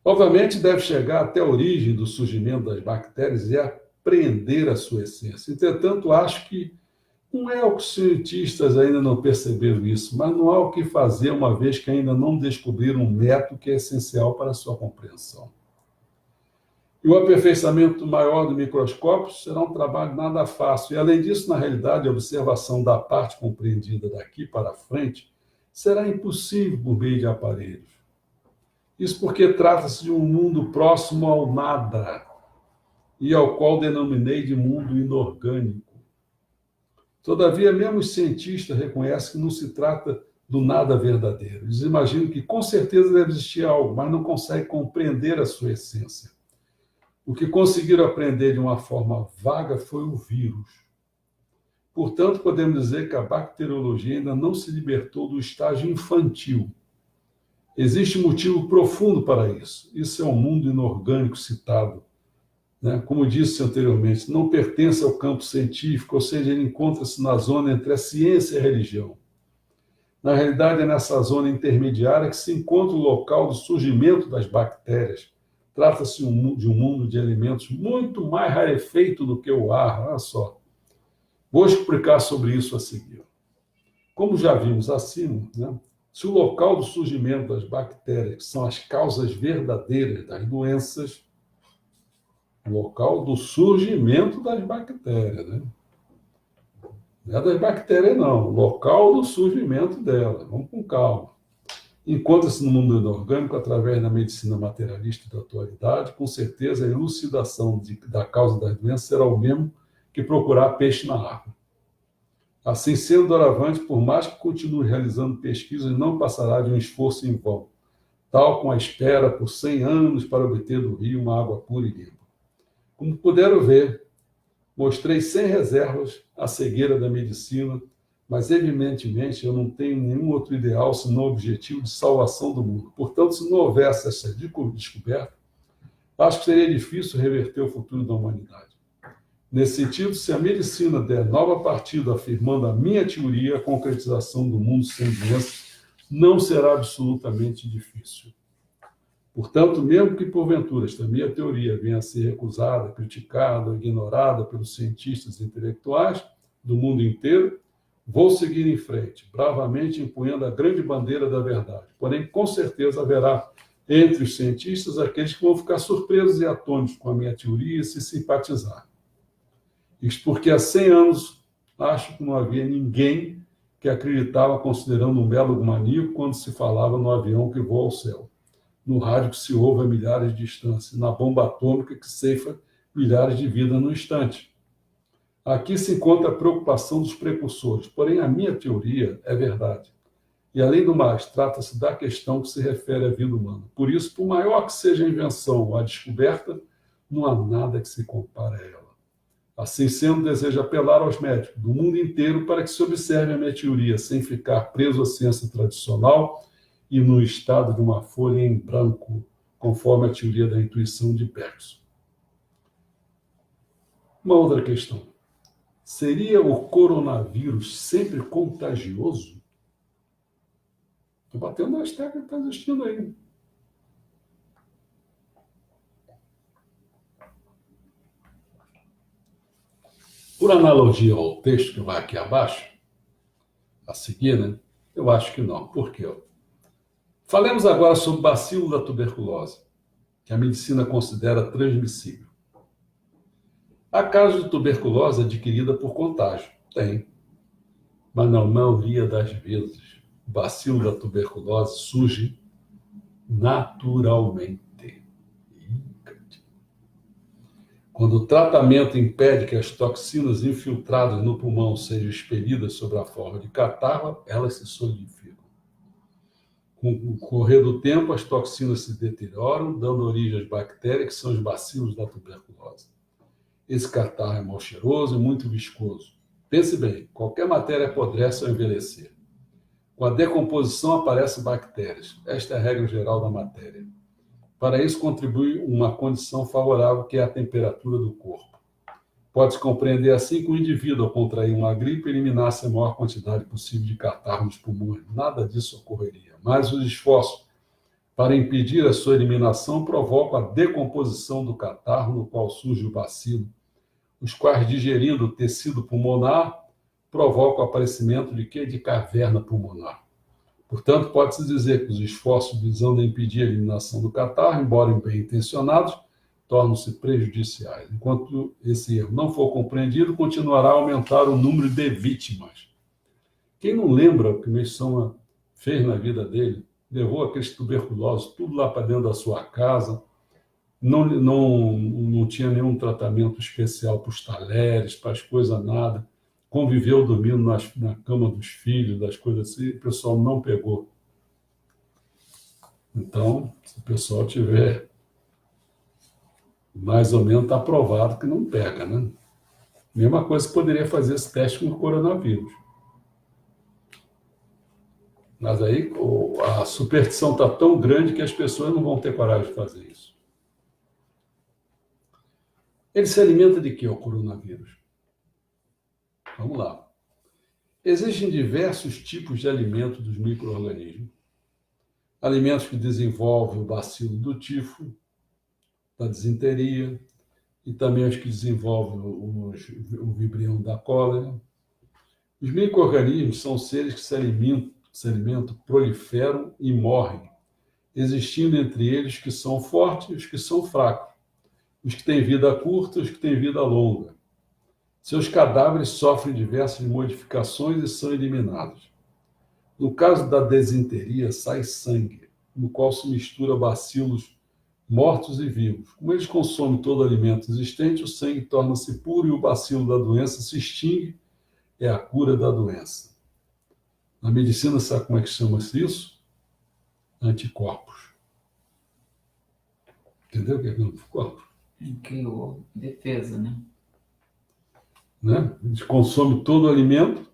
Speaker 1: Obviamente, deve chegar até a origem do surgimento das bactérias e apreender a sua essência. Entretanto, acho que não é o que os cientistas ainda não perceberam isso, mas não há o que fazer, uma vez que ainda não descobriram um método que é essencial para a sua compreensão. E o aperfeiçoamento maior do microscópio será um trabalho nada fácil. E, além disso, na realidade, a observação da parte compreendida daqui para frente será impossível por meio de aparelhos. Isso porque trata-se de um mundo próximo ao nada, e ao qual denominei de mundo inorgânico. Todavia, mesmo os cientistas reconhecem que não se trata do nada verdadeiro. Eles imaginam que com certeza deve existir algo, mas não conseguem compreender a sua essência. O que conseguiram aprender de uma forma vaga foi o vírus. Portanto, podemos dizer que a bacteriologia ainda não se libertou do estágio infantil Existe motivo profundo para isso. Isso é um mundo inorgânico citado, né? Como disse anteriormente, não pertence ao campo científico, ou seja, ele encontra-se na zona entre a ciência e a religião. Na realidade, é nessa zona intermediária que se encontra o local do surgimento das bactérias. Trata-se de um mundo de elementos muito mais rarefeito do que o ar, olha só. Vou explicar sobre isso a seguir. Como já vimos acima, né, se o local do surgimento das bactérias, que são as causas verdadeiras das doenças, o local do surgimento das bactérias, né? Não é das bactérias, não. O local do surgimento delas. Vamos com calma. Encontra-se no mundo inorgânico através da medicina materialista da atualidade. Com certeza, a elucidação da causa das doenças será o mesmo que procurar peixe na água. Assim sendo, doravante, por mais que continue realizando pesquisas, não passará de um esforço em vão, tal como a espera por 100 anos para obter do rio uma água pura e limpa. Como puderam ver, mostrei sem reservas a cegueira da medicina, mas evidentemente eu não tenho nenhum outro ideal senão o objetivo de salvação do mundo. Portanto, se não houvesse essa descoberta, acho que seria difícil reverter o futuro da humanidade. Nesse sentido, se a medicina der nova partida afirmando a minha teoria, a concretização do mundo sem doenças não será absolutamente difícil. Portanto, mesmo que porventura esta minha teoria venha a ser recusada, criticada, ignorada pelos cientistas intelectuais do mundo inteiro, vou seguir em frente, bravamente empunhando a grande bandeira da verdade. Porém, com certeza haverá entre os cientistas aqueles que vão ficar surpresos e atônitos com a minha teoria e se simpatizar. Isso porque há 100 anos acho que não havia ninguém que acreditava considerando um belo maníaco quando se falava no avião que voa ao céu, no rádio que se ouve a milhares de distância, na bomba atômica que ceifa milhares de vidas no instante. Aqui se encontra a preocupação dos precursores, porém a minha teoria é verdade. E, além do mais, trata-se da questão que se refere à vida humana. Por isso, por maior que seja a invenção ou a descoberta, não há nada que se compare a ela. Assim sendo, desejo apelar aos médicos do mundo inteiro para que se observe a minha teoria, sem ficar preso à ciência tradicional e no estado de uma folha em branco, conforme a teoria da intuição de Bergson. Uma outra questão. Seria o coronavírus sempre contagioso? Estou batendo nas teclas que está existindo aí. Por analogia ao texto que vai aqui abaixo, a seguir, né? Eu acho que não. Por quê? Falemos agora sobre o bacilo da tuberculose, que a medicina considera transmissível. Há casos de tuberculose adquirida por contágio. Tem. Mas na maioria das vezes, o bacilo da tuberculose surge naturalmente. Quando o tratamento impede que as toxinas infiltradas no pulmão sejam expelidas sob a forma de catarro, elas se solidificam. Com o correr do tempo, as toxinas se deterioram, dando origem às bactérias, que são os bacilos da tuberculose. Esse catarro é mal cheiroso e muito viscoso. Pense bem, qualquer matéria apodrece ao envelhecer. Com a decomposição aparecem bactérias. Esta é a regra geral da matéria. Para isso contribui uma condição favorável, que é a temperatura do corpo. Pode-se compreender assim que o indivíduo, ao contrair uma gripe, eliminasse a maior quantidade possível de catarro nos pulmões. Nada disso ocorreria. Mas os esforços para impedir a sua eliminação provocam a decomposição do catarro, no qual surge o bacilo, os quais, digerindo o tecido pulmonar, provocam o aparecimento de quê? De caverna pulmonar. Portanto, pode-se dizer que os esforços visando impedir a eliminação do catarro, embora bem intencionados, tornam-se prejudiciais. Enquanto esse erro não for compreendido, continuará a aumentar o número de vítimas. Quem não lembra o que Meixoma fez na vida dele? Levou aqueles tuberculosos tudo lá para dentro da sua casa, não tinha nenhum tratamento especial para os talheres, para as coisas, nada. Conviveu dormindo na cama dos filhos, das coisas assim, o pessoal não pegou. Então, se o pessoal tiver, mais ou menos está provado que não pega, né? Mesma coisa que poderia fazer esse teste com o coronavírus. Mas aí a superstição está tão grande que as pessoas não vão ter coragem de fazer isso. Ele se alimenta de quê, o coronavírus? Vamos lá. Existem diversos tipos de alimentos dos micro-organismos. Alimentos que desenvolvem o bacilo do tifo, da disenteria, e também os que desenvolvem o vibrião da cólera. Os micro-organismos são seres que se alimentam, proliferam e morrem, existindo entre eles os que são fortes e os que são fracos, os que têm vida curta e os que têm vida longa. Seus cadáveres sofrem diversas modificações e são eliminados. No caso da disenteria, sai sangue, no qual se mistura bacilos mortos e vivos. Como eles consomem todo alimento existente, o sangue torna-se puro e o bacilo da doença se extingue. É a cura da doença. Na medicina, sabe como é que chama-se isso? Anticorpos. Entendeu o que é anticorpos?
Speaker 2: Criou defesa, né?
Speaker 1: Eles consomem todo o alimento,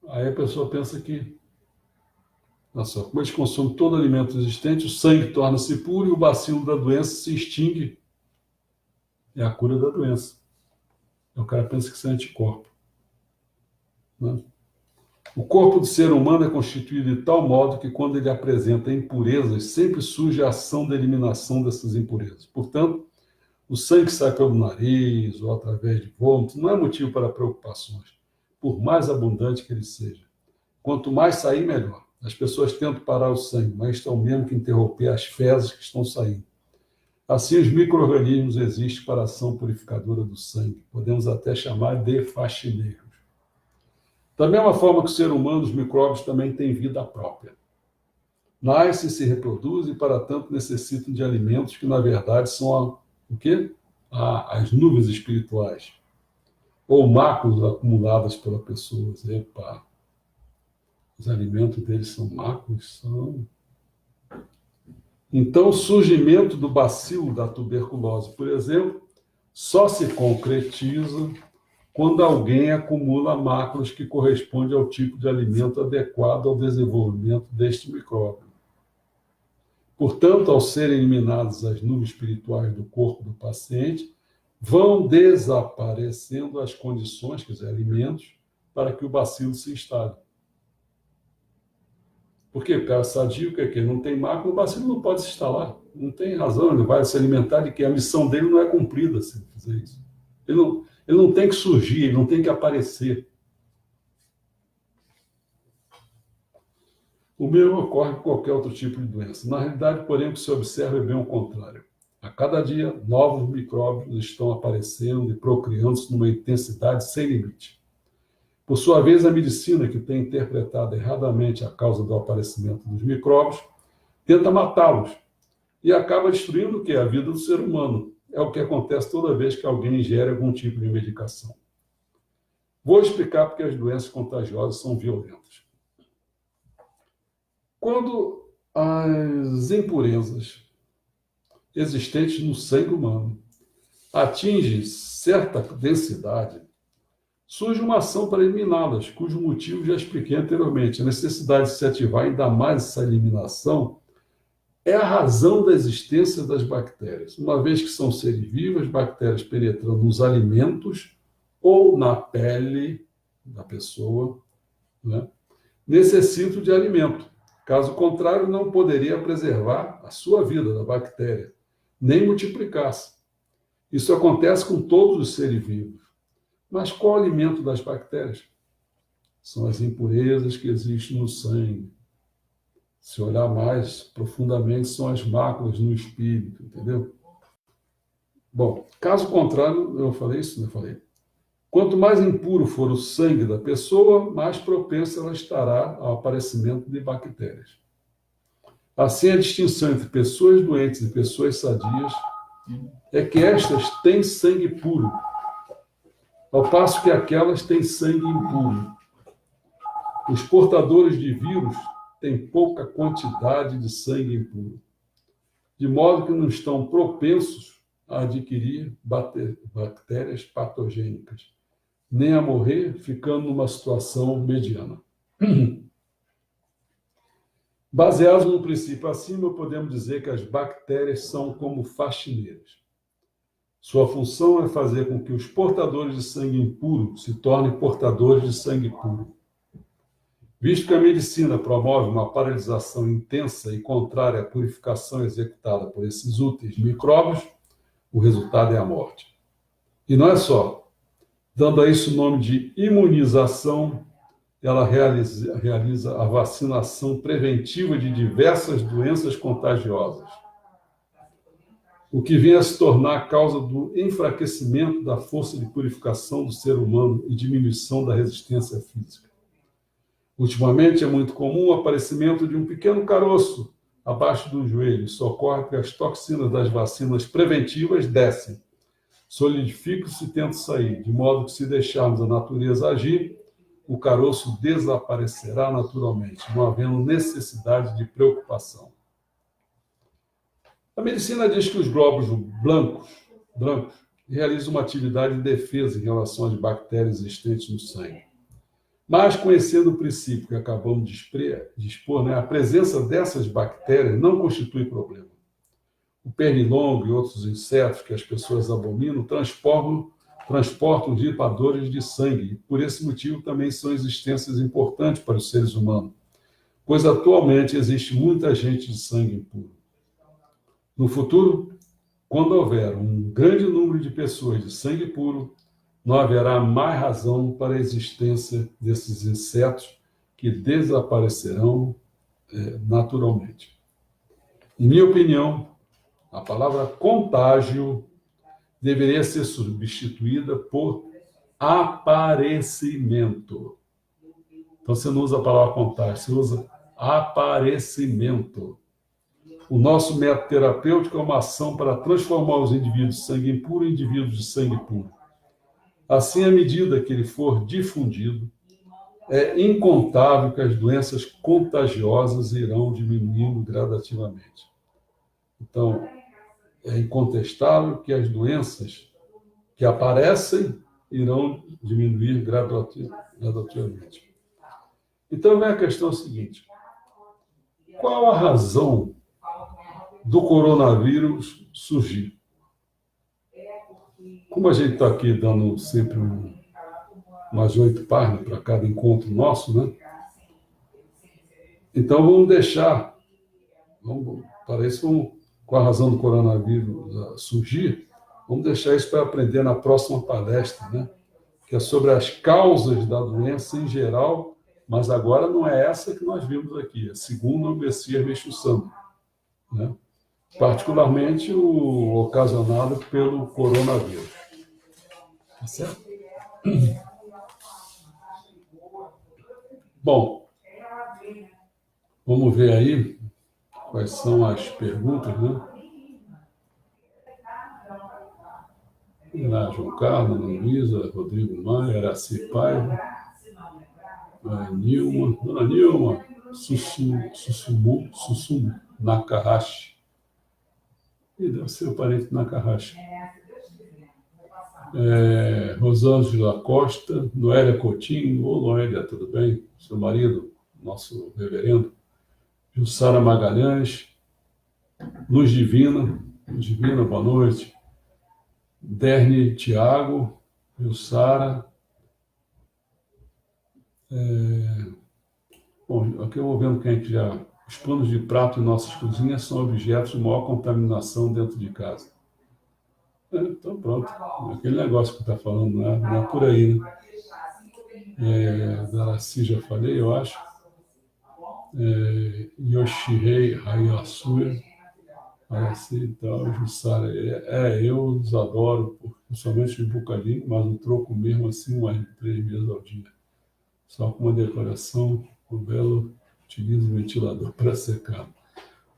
Speaker 1: aí a pessoa pensa que, nossa, como eles consomem todo o alimento existente, o sangue torna-se puro e o bacilo da doença se extingue. É a cura da doença. O cara pensa que isso é anticorpo. Né? O corpo do ser humano é constituído de tal modo que, quando ele apresenta impurezas, sempre surge a ação da eliminação dessas impurezas. Portanto, o sangue que sai pelo nariz ou através de vômito não é motivo para preocupações, por mais abundante que ele seja. Quanto mais sair, melhor. As pessoas tentam parar o sangue, mas estão mesmo que interromper as fezes que estão saindo. Assim, os micro-organismos existem para a ação purificadora do sangue. Podemos até chamar de faxineiros. Da mesma forma que o ser humano, os micróbios também têm vida própria. Nascem e se reproduzem e, para tanto, necessitam de alimentos que, na verdade, são o quê? As nuvens espirituais. Ou máculas acumuladas pela pessoa. Epa, os alimentos deles são máculas? São. Então, o surgimento do bacilo da tuberculose, por exemplo, só se concretiza quando alguém acumula máculas que correspondem ao tipo de alimento adequado ao desenvolvimento deste micróbio. Portanto, ao serem eliminadas as nuvens espirituais do corpo do paciente, vão desaparecendo as condições, quer dizer, alimentos, para que o bacilo se instale. Porque o cara sadio, que ele não tem mácula, o bacilo não pode se instalar. Não tem razão, ele vai se alimentar de que a missão dele não é cumprida se ele fizer isso. Ele não tem que surgir, ele não tem que aparecer. O mesmo ocorre com qualquer outro tipo de doença. Na realidade, porém, o que se observa é bem o contrário. A cada dia, novos micróbios estão aparecendo e procriando-se numa intensidade sem limite. Por sua vez, a medicina, que tem interpretado erradamente a causa do aparecimento dos micróbios, tenta matá-los e acaba destruindo o quê? A vida do ser humano. É o que acontece toda vez que alguém ingere algum tipo de medicação. Vou explicar porque as doenças contagiosas são violentas. Quando as impurezas existentes no sangue humano atingem certa densidade, surge uma ação para eliminá-las, cujo motivo já expliquei anteriormente. A necessidade de se ativar ainda mais essa eliminação é a razão da existência das bactérias. Uma vez que são seres vivos, as bactérias penetrando nos alimentos ou na pele da pessoa, né, necessitam de alimento. Caso contrário, não poderia preservar a sua vida da bactéria, nem multiplicar-se. Isso acontece com todos os seres vivos. Mas qual o alimento das bactérias? São as impurezas que existem no sangue. Se olhar mais profundamente, são as máculas no espírito, entendeu? Bom, caso contrário, eu falei isso, eu falei. Quanto mais impuro for o sangue da pessoa, mais propensa ela estará ao aparecimento de bactérias. Assim, a distinção entre pessoas doentes e pessoas sadias é que estas têm sangue puro, ao passo que aquelas têm sangue impuro. Os portadores de vírus têm pouca quantidade de sangue impuro, de modo que não estão propensos a adquirir bactérias patogênicas, nem a morrer ficando numa situação mediana. Baseados no princípio acima, podemos dizer que as bactérias são como faxineiras. Sua função é fazer com que os portadores de sangue impuro se tornem portadores de sangue puro. Visto que a medicina promove uma paralisação intensa e contrária à purificação executada por esses úteis micróbios, o resultado é a morte. E não é só. Dando a isso o nome de imunização, ela realiza a vacinação preventiva de diversas doenças contagiosas, o que vem a se tornar a causa do enfraquecimento da força de purificação do ser humano e diminuição da resistência física. Ultimamente é muito comum o aparecimento de um pequeno caroço abaixo do joelho. Isso ocorre porque as toxinas das vacinas preventivas descem, solidificam-se e tentam sair, de modo que, se deixarmos a natureza agir, o caroço desaparecerá naturalmente, não havendo necessidade de preocupação. A medicina diz que os glóbulos brancos realizam uma atividade de defesa em relação às bactérias existentes no sangue. Mas, conhecendo o princípio que acabamos de expor, a presença dessas bactérias não constitui problema. O pernilongo e outros insetos que as pessoas abominam transportam dissipadores de sangue, e por esse motivo também são existências importantes para os seres humanos, pois atualmente existe muita gente de sangue impuro. No futuro, quando houver um grande número de pessoas de sangue puro, não haverá mais razão para a existência desses insetos que desaparecerão naturalmente. Em minha opinião, a palavra contágio deveria ser substituída por aparecimento. Então, você não usa a palavra contágio, você usa aparecimento. O nosso método terapêutico é uma ação para transformar os indivíduos de sangue impuro em indivíduos de sangue puro. Assim, à medida que ele for difundido, é incontável que as doenças contagiosas irão diminuindo gradativamente. Então, é incontestável que as doenças que aparecem irão diminuir gradativamente. Então, vem a questão seguinte: qual a razão do coronavírus surgir? Como a gente está aqui dando sempre umas 8 páginas para cada encontro nosso, né? Então, para isso, com a razão do coronavírus surgir, vamos deixar isso para aprender na próxima palestra, né? Que é sobre as causas da doença em geral, mas agora não é essa que nós vimos aqui, é segundo o Messias Meixo-Sama, né? Particularmente o ocasionado pelo coronavírus. Tá certo? Bom, vamos ver aí quais são as perguntas, né? João Carlos, Ana Luísa, Rodrigo Maia, Araci Paiva, Nilma, Dona Nilma, Sussumu, Nakahashi. E deve ser o parente Nakahashi. Rosângela Costa, Noélia Coutinho. Ô, Noélia, tudo bem? Seu marido, nosso reverendo. Jussara Magalhães, Luz Divina, boa noite. Derne Tiago, Jussara. Bom, aqui eu vou vendo quem é que já... Os panos de prato em nossas cozinhas são objetos de maior contaminação dentro de casa. Então, pronto. Aquele negócio que está falando, não é por aí, né? Daraci já falei, eu acho. Yoshihei Hayasuya. Daraci e tal, Jussara. Eu os adoro, principalmente de bocadinho, mas um troco mesmo assim, umas 3 vezes ao dia. Só com uma decoração, o belo utiliza o ventilador para secar.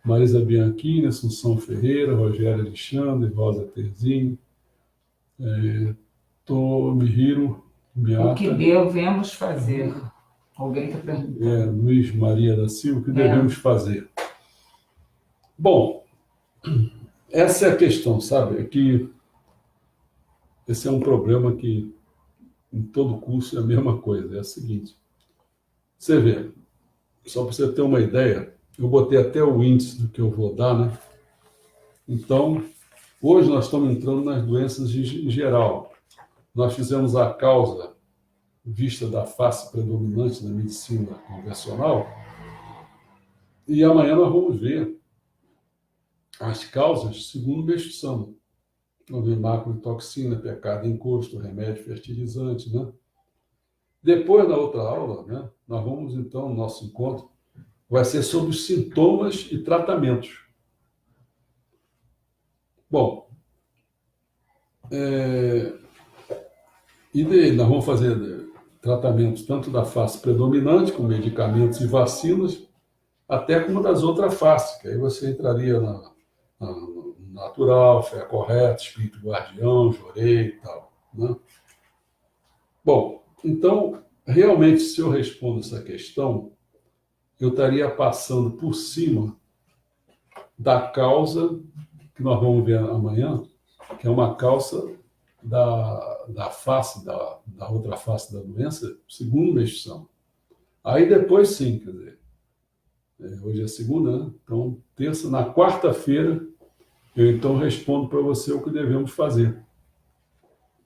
Speaker 1: Marisa Bianchini, Assunção Ferreira, Rogério Alexandre, Rosa Terzinho, Tomihiro Miata.
Speaker 2: O que devemos fazer? Alguém está perguntando.
Speaker 1: Luiz Maria da Silva, o que devemos fazer? Bom, essa é a questão, sabe? É que esse é um problema que em todo curso é a mesma coisa. É a seguinte: você vê, só para você ter uma ideia, Eu botei até o índice do que eu vou dar, né? Então, hoje nós estamos entrando nas doenças em geral. Nós fizemos a causa vista da face predominante na medicina convencional e amanhã nós vamos ver as causas segundo o Meixo Sama. Vamos ver macrotoxina, pecado encosto, remédio fertilizante, né? Depois, na outra aula, né, nós vamos, então, no nosso encontro, vai ser sobre os sintomas e tratamentos. Bom, nós vamos fazer tratamentos tanto da face predominante, com medicamentos e vacinas, até como das outras faces, que aí você entraria no natural, fé correta, espírito guardião, jorei e tal, né? Bom, então, realmente, se eu respondo essa questão, eu estaria passando por cima da causa que nós vamos ver amanhã, que é uma causa da face, da outra face da doença, segundo Meixo Sama. Aí depois sim, quer dizer, hoje é segunda, né? Então, terça, na quarta-feira, eu então respondo para você o que devemos fazer.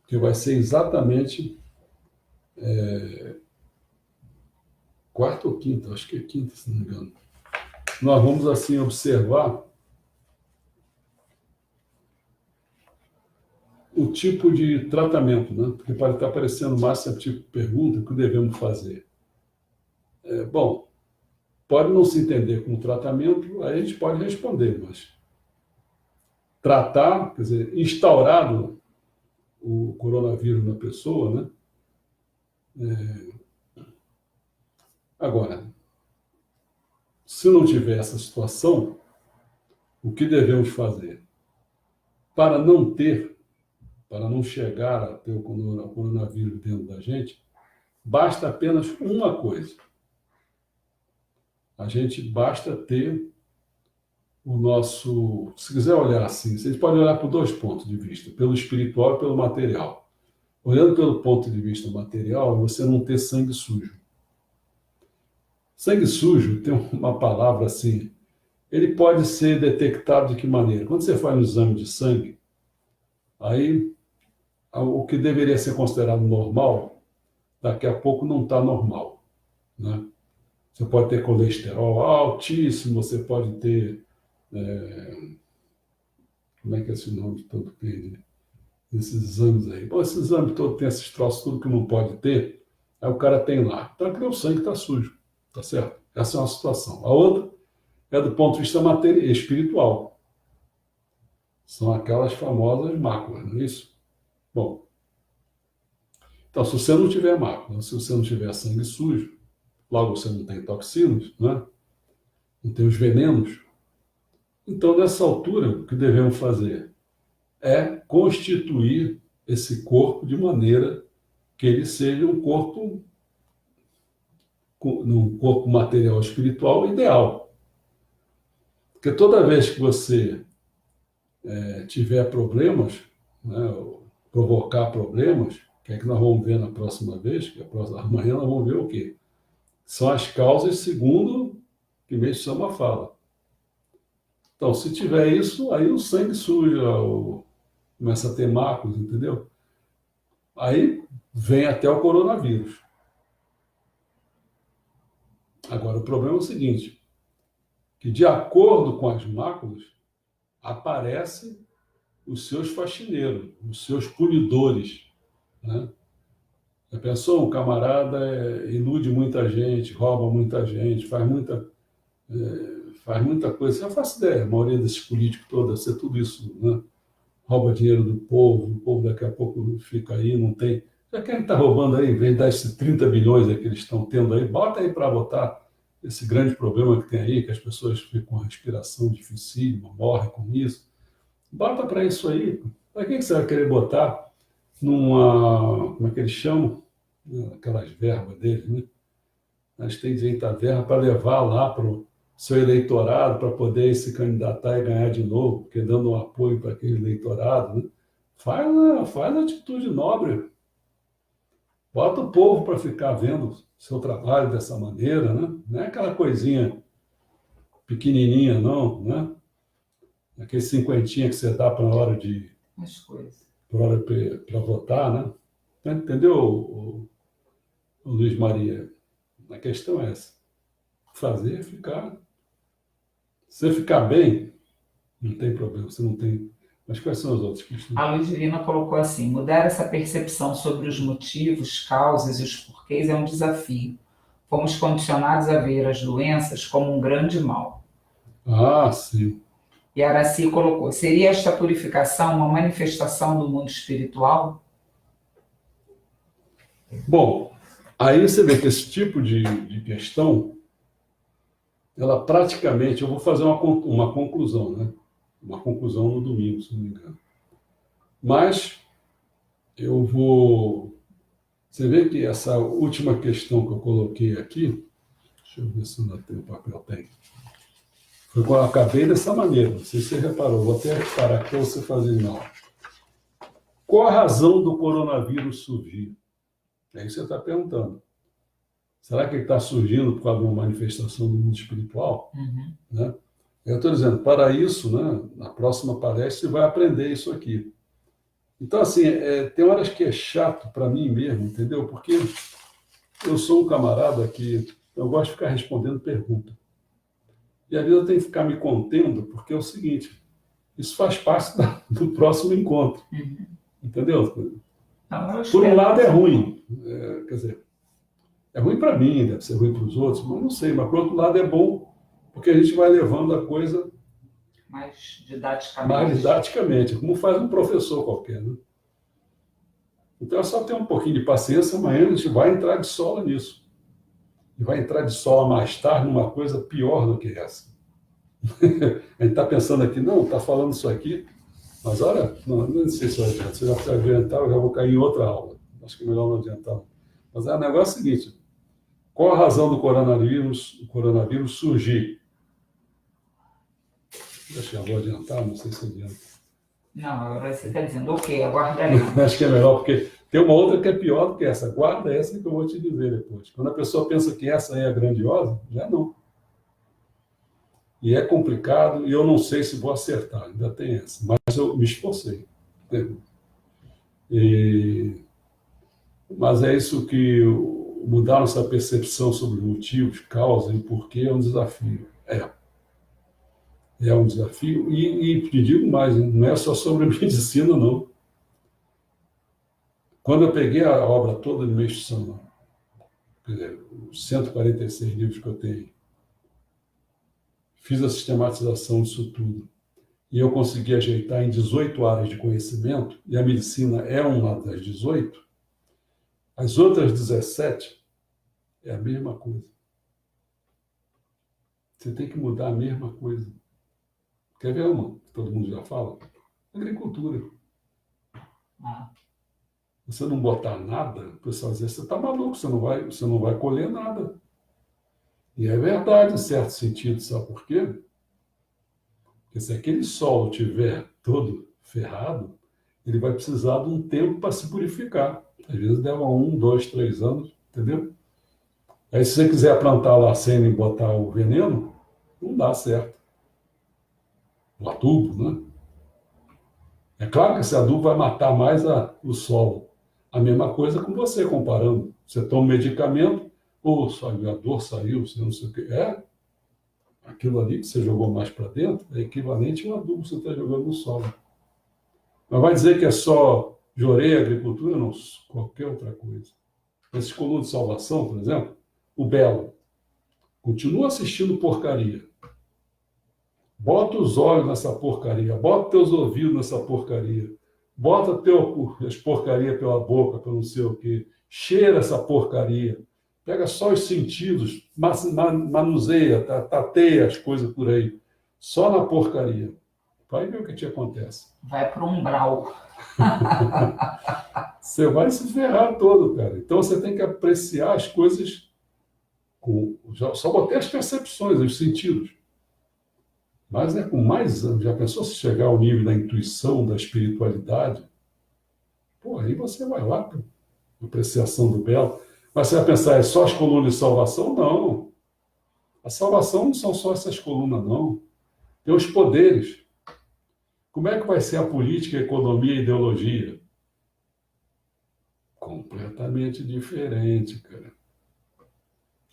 Speaker 1: Que vai ser exatamente quarta ou quinta, acho que é quinta, se não me engano. Nós vamos, assim, observar o tipo de tratamento, né? Porque pode estar aparecendo mais esse tipo de pergunta, o que devemos fazer? Bom, pode não se entender como tratamento, aí a gente pode responder, mas tratar, quer dizer, instaurado o coronavírus na pessoa, né? Agora, se não tiver essa situação, o que devemos fazer? Para não chegar a ter o coronavírus dentro da gente, basta apenas uma coisa. A gente basta ter o nosso... Se quiser olhar assim, vocês podem olhar por dois pontos de vista, pelo espiritual e pelo material. Olhando pelo ponto de vista material, você não ter sangue sujo. Sangue sujo tem uma palavra assim, ele pode ser detectado de que maneira? Quando você faz um exame de sangue, aí o que deveria ser considerado normal, daqui a pouco não está normal, né? Você pode ter colesterol altíssimo, você pode ter... como é que é esse nome todo que tem desses exames aí? Bom, esse exame todo tem esses troços, tudo que não pode ter, aí o cara tem lá. Então, o sangue está sujo, tá certo? Essa é uma situação. A outra é do ponto de vista espiritual. São aquelas famosas máculas, não é isso? Bom, então, se você não tiver mácula, se você não tiver sangue sujo, logo você não tem toxinas, né? Não tem os venenos. Então, nessa altura, o que devemos fazer é constituir esse corpo de maneira que ele seja um corpo material espiritual ideal. Porque toda vez que você tiver problemas, né, provocar problemas, que é que nós vamos ver na próxima vez, amanhã nós vamos ver o quê? São as causas segundo que Meixo Sama fala. Então, se tiver isso, aí o sangue suja, começa a ter máculas, entendeu? Aí vem até o coronavírus. Agora, o problema é o seguinte, que de acordo com as máculas, aparecem os seus faxineiros, os seus punidores, né? Já pensou? Um camarada ilude muita gente, rouba muita gente, faz muita coisa. Eu faço ideia, a maioria desses políticos todos, deve ser tudo isso, né? Rouba dinheiro do povo, o povo daqui a pouco fica aí, não tem... Já quem está roubando aí, em vez de dar esses 30 bilhões aí que eles estão tendo aí, bota aí para botar esse grande problema que tem aí, que as pessoas ficam com respiração dificílima, morrem com isso. Bota para isso aí. Para que você vai querer botar numa... Como é que eles chamam? Aquelas verbas deles, né? Eles têm direito à verba para levar lá para o seu eleitorado, para poder se candidatar e ganhar de novo, porque dando um apoio para aquele eleitorado, né? Faz atitude nobre. Bota o povo para ficar vendo seu trabalho dessa maneira, né? Não é aquela coisinha pequenininha, não, né? Aquele cinquentinha que você dá para hora de
Speaker 2: As coisas.
Speaker 1: para votar, né? Entendeu, o Luiz Maria? A questão é essa. Fazer ficar. Se você ficar bem, não tem problema, você não tem. Mas quais são as outras questões?
Speaker 2: A Luz Divina colocou assim: mudar essa percepção sobre os motivos, causas e os porquês é um desafio. Fomos condicionados a ver as doenças como um grande mal.
Speaker 1: Ah, sim.
Speaker 2: E Araci colocou: seria esta purificação uma manifestação do mundo espiritual?
Speaker 1: Bom, aí você vê que esse tipo de questão, ela praticamente, eu vou fazer uma conclusão, né? Uma conclusão no domingo, se não me engano. Mas eu vou. Você vê que essa última questão que eu coloquei aqui, deixa eu ver se ainda tem o papel, tem. Foi quando eu acabei dessa maneira, não sei se você reparou, vou até parar aqui para você fazer não. Qual a razão do coronavírus surgir? É isso que você está perguntando. Será que ele está surgindo por causa de uma manifestação do mundo espiritual? Né? Eu estou dizendo, para isso, né, na próxima palestra, você vai aprender isso aqui. Então, assim, tem horas que é chato para mim mesmo, entendeu? Porque eu sou um camarada que eu gosto de ficar respondendo perguntas. E às vezes eu tenho que ficar me contendo, porque é o seguinte, isso faz parte do próximo encontro. Entendeu?
Speaker 2: Não,
Speaker 1: Por um lado é ruim, quer dizer, é ruim para mim, deve ser ruim para os outros, mas não sei, mas por outro lado é bom, porque a gente vai levando a coisa
Speaker 2: mais didaticamente.
Speaker 1: Mais didaticamente, como faz um professor qualquer. Né? Então é só ter um pouquinho de paciência, amanhã a gente vai entrar de sola nisso. E vai entrar de sola mais tarde numa coisa pior do que essa. A gente está pensando aqui, não, está falando isso aqui, mas olha, não sei se eu adianto. Se eu já adiantar, eu já vou cair em outra aula. Acho que é melhor não adiantar. Mas o negócio é o seguinte, qual a razão do coronavírus surgir? Deixa eu vou adiantar, não sei se adianta.
Speaker 2: Não, agora você está dizendo, ok, aguardaremos.
Speaker 1: Acho que é melhor, porque tem uma outra que é pior do que essa. Guarda essa que eu vou te dizer depois. Quando a pessoa pensa que essa é a grandiosa, já não. E é complicado, e eu não sei se vou acertar, ainda tem essa. Mas eu me esforcei. Mas é isso que mudar nossa percepção sobre motivos, causa e porquê é um desafio. É um desafio. E te digo mais, não é só sobre medicina, não. Quando eu peguei a obra toda de Meixo Sama, quer dizer, os 146 livros que eu tenho, fiz a sistematização disso tudo, e eu consegui ajeitar em 18 áreas de conhecimento, e a medicina é uma das 18, as outras 17 é a mesma coisa. Você tem que mudar a mesma coisa. Quer ver uma? Que todo mundo já fala? Agricultura. Você não botar nada, o pessoal diz, você está maluco, você não vai colher nada. E é verdade, em certo sentido, sabe por quê? Porque se aquele solo estiver todo ferrado, ele vai precisar de um tempo para se purificar. Às vezes leva 1, 2, 3 anos, entendeu? Aí se você quiser plantar lá sem botar o veneno, não dá certo. O adubo, né? É claro que esse adubo vai matar mais o solo. A mesma coisa com você, comparando. Você toma um medicamento, saiu, a dor saiu, você não sei o quê. Aquilo ali que você jogou mais para dentro é equivalente ao adubo que você está jogando no solo. Mas vai dizer que é só jorei, agricultura? Não, qualquer outra coisa. Esse coluna de salvação, por exemplo, o Belo, continua assistindo porcaria. Bota os olhos nessa porcaria, bota teus ouvidos nessa porcaria, bota as porcarias pela boca, pelo não sei o quê, cheira essa porcaria, pega só os sentidos, manuseia, tateia as coisas por aí, só na porcaria. Vai ver o que te acontece.
Speaker 2: Vai para o umbral.
Speaker 1: Você vai se ferrar todo, cara. Então você tem que apreciar as coisas só botei as percepções, os sentidos. Mas com mais anos, já pensou se chegar ao nível da intuição, da espiritualidade? Pô, aí você vai lá para a apreciação do belo. Mas você vai pensar, é só as colunas de salvação? Não. A salvação não são só essas colunas, não. Tem os poderes. Como é que vai ser a política, a economia e a ideologia? Completamente diferente, cara.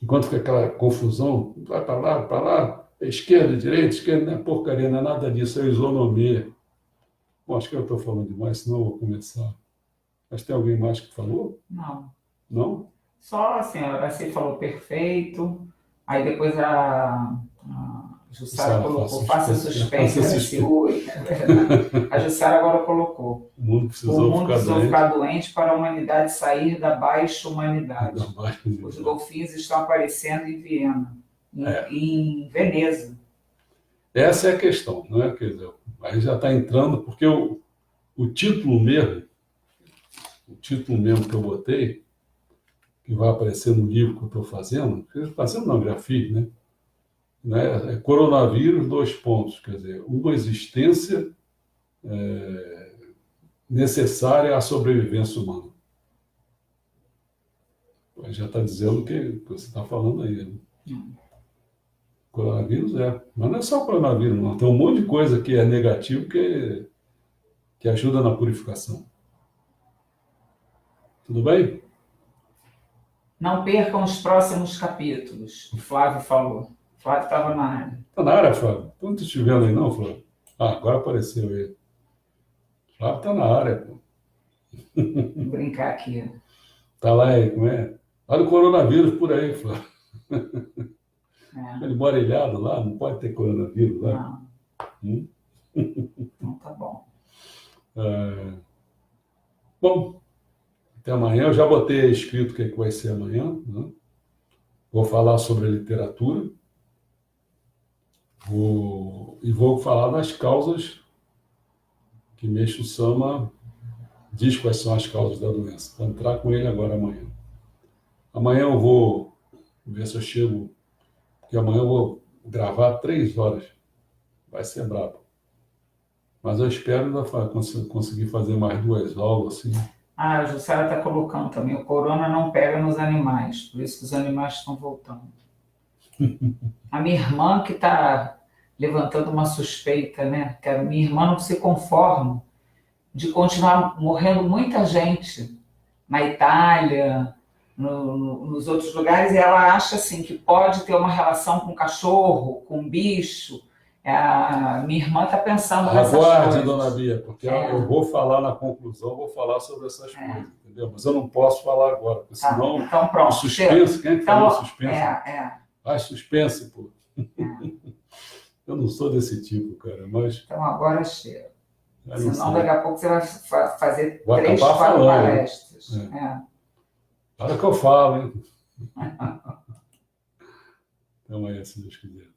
Speaker 1: Enquanto que aquela confusão, vai para lá, esquerda, direita, não é porcaria, não é nada disso, é isonomia. Bom, acho que eu estou falando demais, senão eu vou começar. Mas tem alguém mais que falou?
Speaker 2: Não.
Speaker 1: Não?
Speaker 2: Só assim, a Araci falou perfeito, aí depois a Jussara colocou, faça suspense, Araci, ui, é verdade. A Jussara agora colocou.
Speaker 1: O mundo precisou
Speaker 2: ficar doente para a humanidade sair da baixa humanidade. Os golfinhos estão aparecendo em Viena, em Veneza.
Speaker 1: Essa é a questão, não é? Quer dizer, aí já está entrando, porque o título mesmo que eu botei, que vai aparecer no livro que eu estou fazendo não, grafia, né? É coronavírus, 2 pontos, quer dizer, uma existência necessária à sobrevivência humana. Já está dizendo o que você está falando aí. Né? Coronavírus mas não é só o coronavírus, não. Tem um monte de coisa que é negativo que ajuda na purificação. Tudo bem?
Speaker 2: Não percam os próximos capítulos, o Flávio falou. O Flávio estava na área.
Speaker 1: Está na área, Flávio? Não estou te vendo aí, não, Flávio? Agora apareceu ele. Flávio está na área, pô.
Speaker 2: Vou brincar aqui.
Speaker 1: Está lá aí, como é? Olha o coronavírus por aí, Flávio. Ele mora ilhado lá, não pode ter coronavírus lá.
Speaker 2: Não. Então tá bom.
Speaker 1: Bom, até amanhã. Eu já botei escrito o que vai ser amanhã. Né? Vou falar sobre a literatura. Vou falar das causas que Meixo Sama diz quais são as causas da doença. Vou entrar com ele agora amanhã. Amanhã eu vou ver se eu chego, porque amanhã eu vou gravar 3 horas. Vai ser brabo. Mas eu espero conseguir fazer mais 2 aulas, assim.
Speaker 2: A Jussara está colocando também, o corona não pega nos animais, por isso que os animais estão voltando. A minha irmã que está levantando uma suspeita, né? Que a minha irmã não se conforma de continuar morrendo muita gente na Itália, nos outros lugares, e ela acha assim, que pode ter uma relação com cachorro, com bicho. A minha irmã está pensando nessas coisas.
Speaker 1: Aguarde, dona Bia, porque eu vou falar na conclusão, vou falar sobre essas coisas, entendeu? Mas eu não posso falar agora, porque senão
Speaker 2: então, pronto,
Speaker 1: o suspense, quem é que falou suspense? Faz suspense, pô. Eu não sou desse tipo, cara, mas...
Speaker 2: Então agora chega. Senão daqui a pouco você vai fazer 3, 4 palestras.
Speaker 1: Para que eu falo, hein? Então é, se Deus quiser.